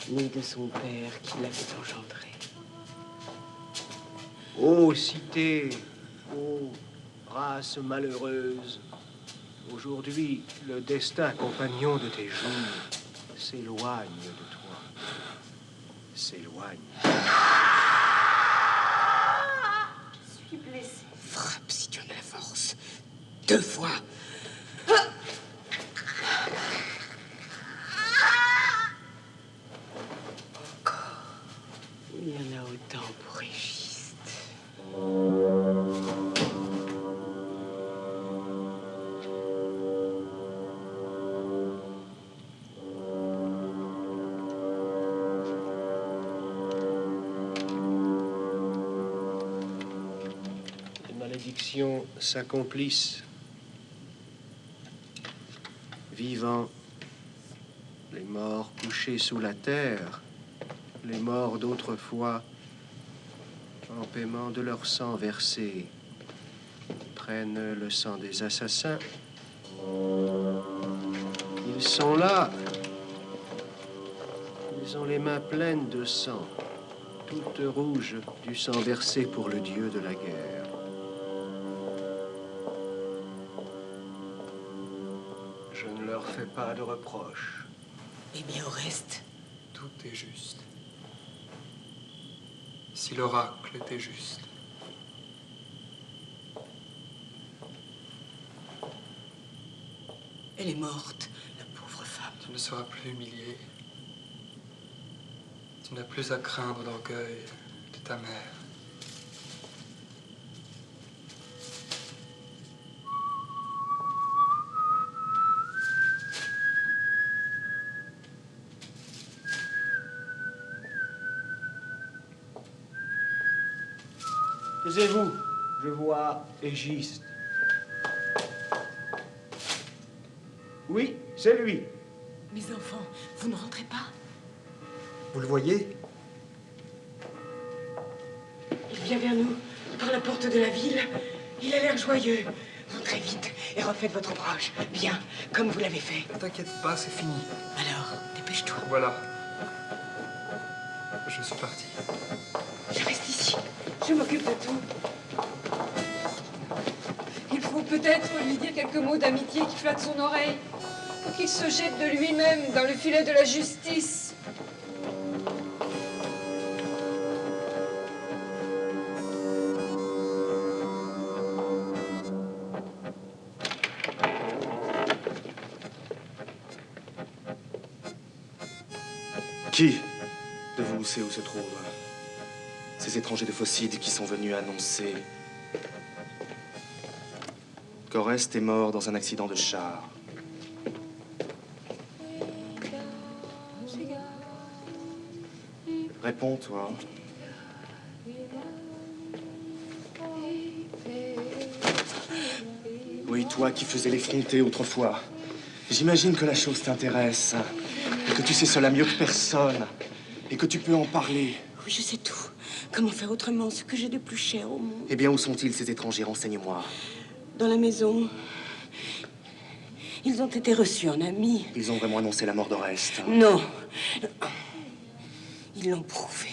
ni de son père qui l'avait engendré. Ô cité, ô race malheureuse, aujourd'hui, le destin compagnon de tes jours s'éloigne de toi. S'éloigne. Je suis blessée. Frappe si tu en as la force. 2 fois. Il y en a autant pour Égiste. Les malédictions s'accomplissent. Vivants, les morts couchés sous la terre, les morts d'autrefois, en paiement de leur sang versé, prennent le sang des assassins. Ils sont là. Ils ont les mains pleines de sang, toutes rouges du sang versé pour le dieu de la guerre. Je ne leur fais pas de reproches. Eh bien, au reste, tout est juste. Si l'oracle était juste. elle est morte, la pauvre femme. Tu ne seras plus humilié. Tu n'as plus à craindre l'orgueil de ta mère. Taisez-vous, je vois Égiste. Oui, c'est lui. Mes enfants, vous ne rentrez pas? Vous le voyez? Il vient vers nous, par la porte de la ville. Il a l'air joyeux. Entrez vite et refaites votre ouvrage. Bien, comme vous l'avez fait. Ne t'inquiète pas, c'est fini. Alors, dépêche-toi. Voilà. Je suis parti. Je reste ici. Je m'occupe de tout. Il faut peut-être lui dire quelques mots d'amitié qui flattent son oreille, pour qu'il se jette de lui-même dans le filet de la justice. Qui de vous sait où se trouvent ces étrangers de Phocide qui sont venus annoncer qu'Oreste est mort dans un accident de char? Réponds, toi. Oui, toi qui faisais l'effronter autrefois. J'imagine que la chose t'intéresse, et que tu sais cela mieux que personne, et que tu peux en parler. Oui, je sais tout. Comment faire autrement, ce que j'ai de plus cher au monde? Eh bien, où sont-ils, ces étrangers? Renseigne-moi. Dans la maison. Ils ont été reçus en amis. Ils ont vraiment annoncé la mort d'Oreste? Non. Ils l'ont prouvé.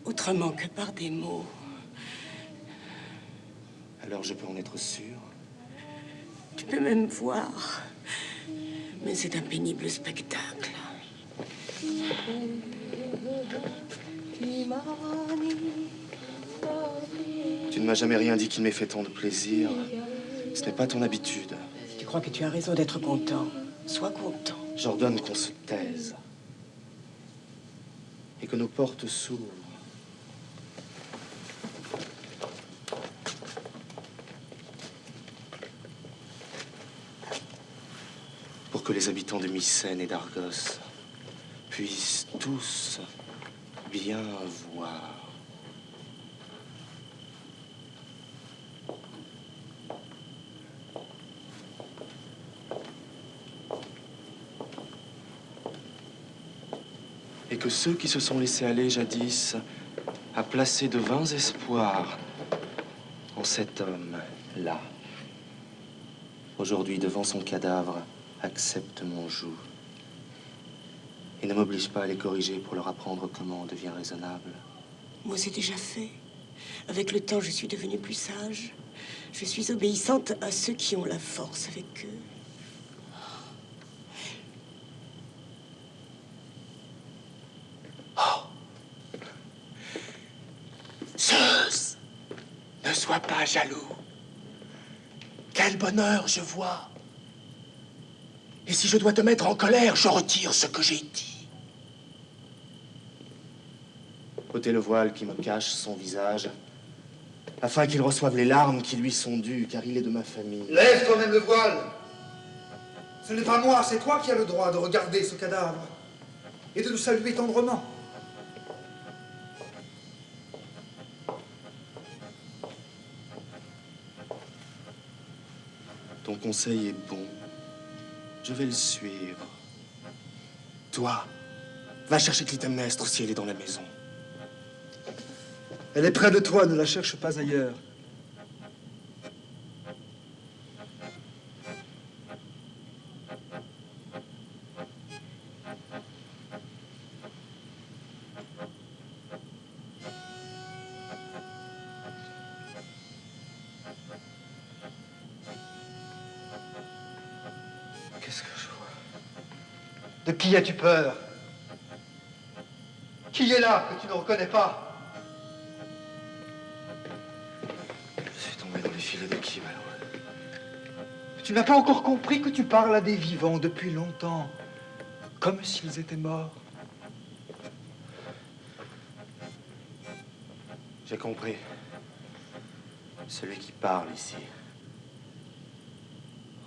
Autrement que par des mots. Alors je peux en être sûr? Tu peux même voir. Mais c'est un pénible spectacle. Tu ne m'as jamais rien dit qui m'ait fait tant de plaisir. Ce n'est pas ton habitude. Tu crois que tu as raison d'être content. Sois content. J'ordonne qu'on se taise. Et que nos portes s'ouvrent. Pour que les habitants de Mycène et d'Argos puissent tous bien voir. Et que ceux qui se sont laissés aller jadis à placer de vains espoirs en cet homme-là, aujourd'hui devant son cadavre, acceptent mon joug et ne m'oblige pas à les corriger pour leur apprendre comment on devient raisonnable. Moi, c'est déjà fait. Avec le temps, je suis devenue plus sage. Je suis obéissante à ceux qui ont la force avec eux. Zeus, ne sois pas jaloux. Quel bonheur je vois. Et si je dois te mettre en colère, je retire ce que j'ai dit. Ôtez le voile qui me cache son visage, afin qu'il reçoive les larmes qui lui sont dues, car il est de ma famille. Lève toi-même le voile. Ce n'est pas moi, c'est toi qui as le droit de regarder ce cadavre et de le saluer tendrement. Ton conseil est bon. Je vais le suivre. Toi, va chercher Clytemnestre si elle est dans la maison. Elle est près de toi, ne la cherche pas ailleurs. Qu'est-ce que je vois? De qui as-tu peur? Qui est là que tu ne reconnais pas? Je suis tombé dans les filets de qui, malheureux? Tu n'as pas encore compris que tu parles à des vivants depuis longtemps, comme s'ils étaient morts. J'ai compris. Celui qui parle ici.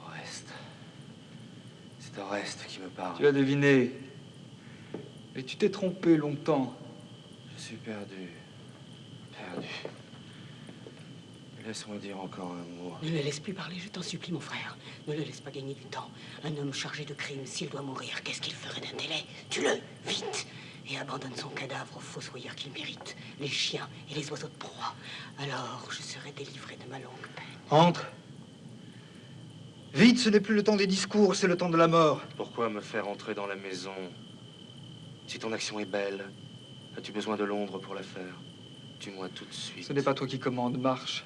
Oreste. C'est Oreste qui me parle. Tu as deviné. Et tu t'es trompé longtemps. Je suis perdu. Perdu. Laisse-moi dire encore un mot. Ne le laisse plus parler, je t'en supplie, mon frère. Ne le laisse pas gagner du temps. Un homme chargé de crime, s'il doit mourir, qu'est-ce qu'il ferait d'un délai? Tue-le, vite. Et abandonne son cadavre aux fossoyeurs qu'il mérite, les chiens et les oiseaux de proie. Alors, je serai délivré de ma longue peine. Entre. Vite, ce n'est plus le temps des discours, c'est le temps de la mort. Pourquoi me faire entrer dans la maison? Si ton action est belle, as-tu besoin de Londres pour la faire? Tue-moi tout de suite. Ce n'est pas toi qui commandes, marche.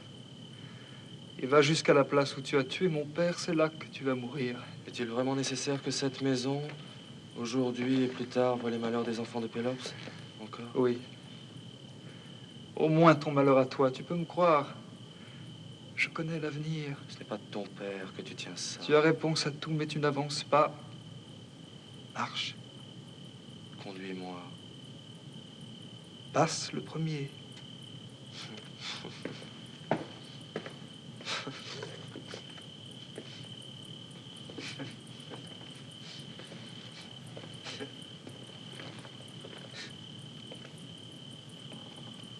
Et va jusqu'à la place où tu as tué mon père, c'est là que tu vas mourir. Est-il vraiment nécessaire que cette maison, aujourd'hui et plus tard, voie les malheurs des enfants de Pélops? Encore? Oui. Au moins ton malheur à toi, tu peux me croire. Je connais l'avenir. Ce n'est pas de ton père que tu tiens ça. Tu as réponse à tout, mais tu n'avances pas. Marche. Conduis-moi. Passe le premier.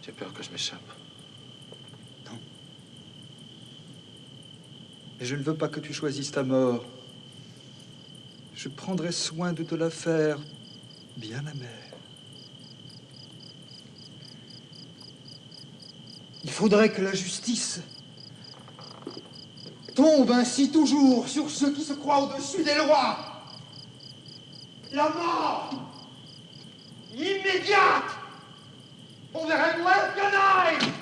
J'ai peur que je m'échappe. Non. Mais je ne veux pas que tu choisisses ta mort. Je prendrai soin de te la faire bien amère. Il faudrait que la justice tombe ainsi toujours sur ceux qui se croient au-dessus des lois. La mort immédiate envers un noir canaille.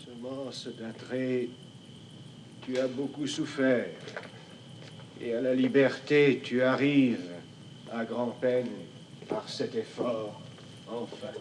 Semence d'Atrée, tu as beaucoup souffert. Et à la liberté, tu arrives à grand-peine par cet effort, enfin.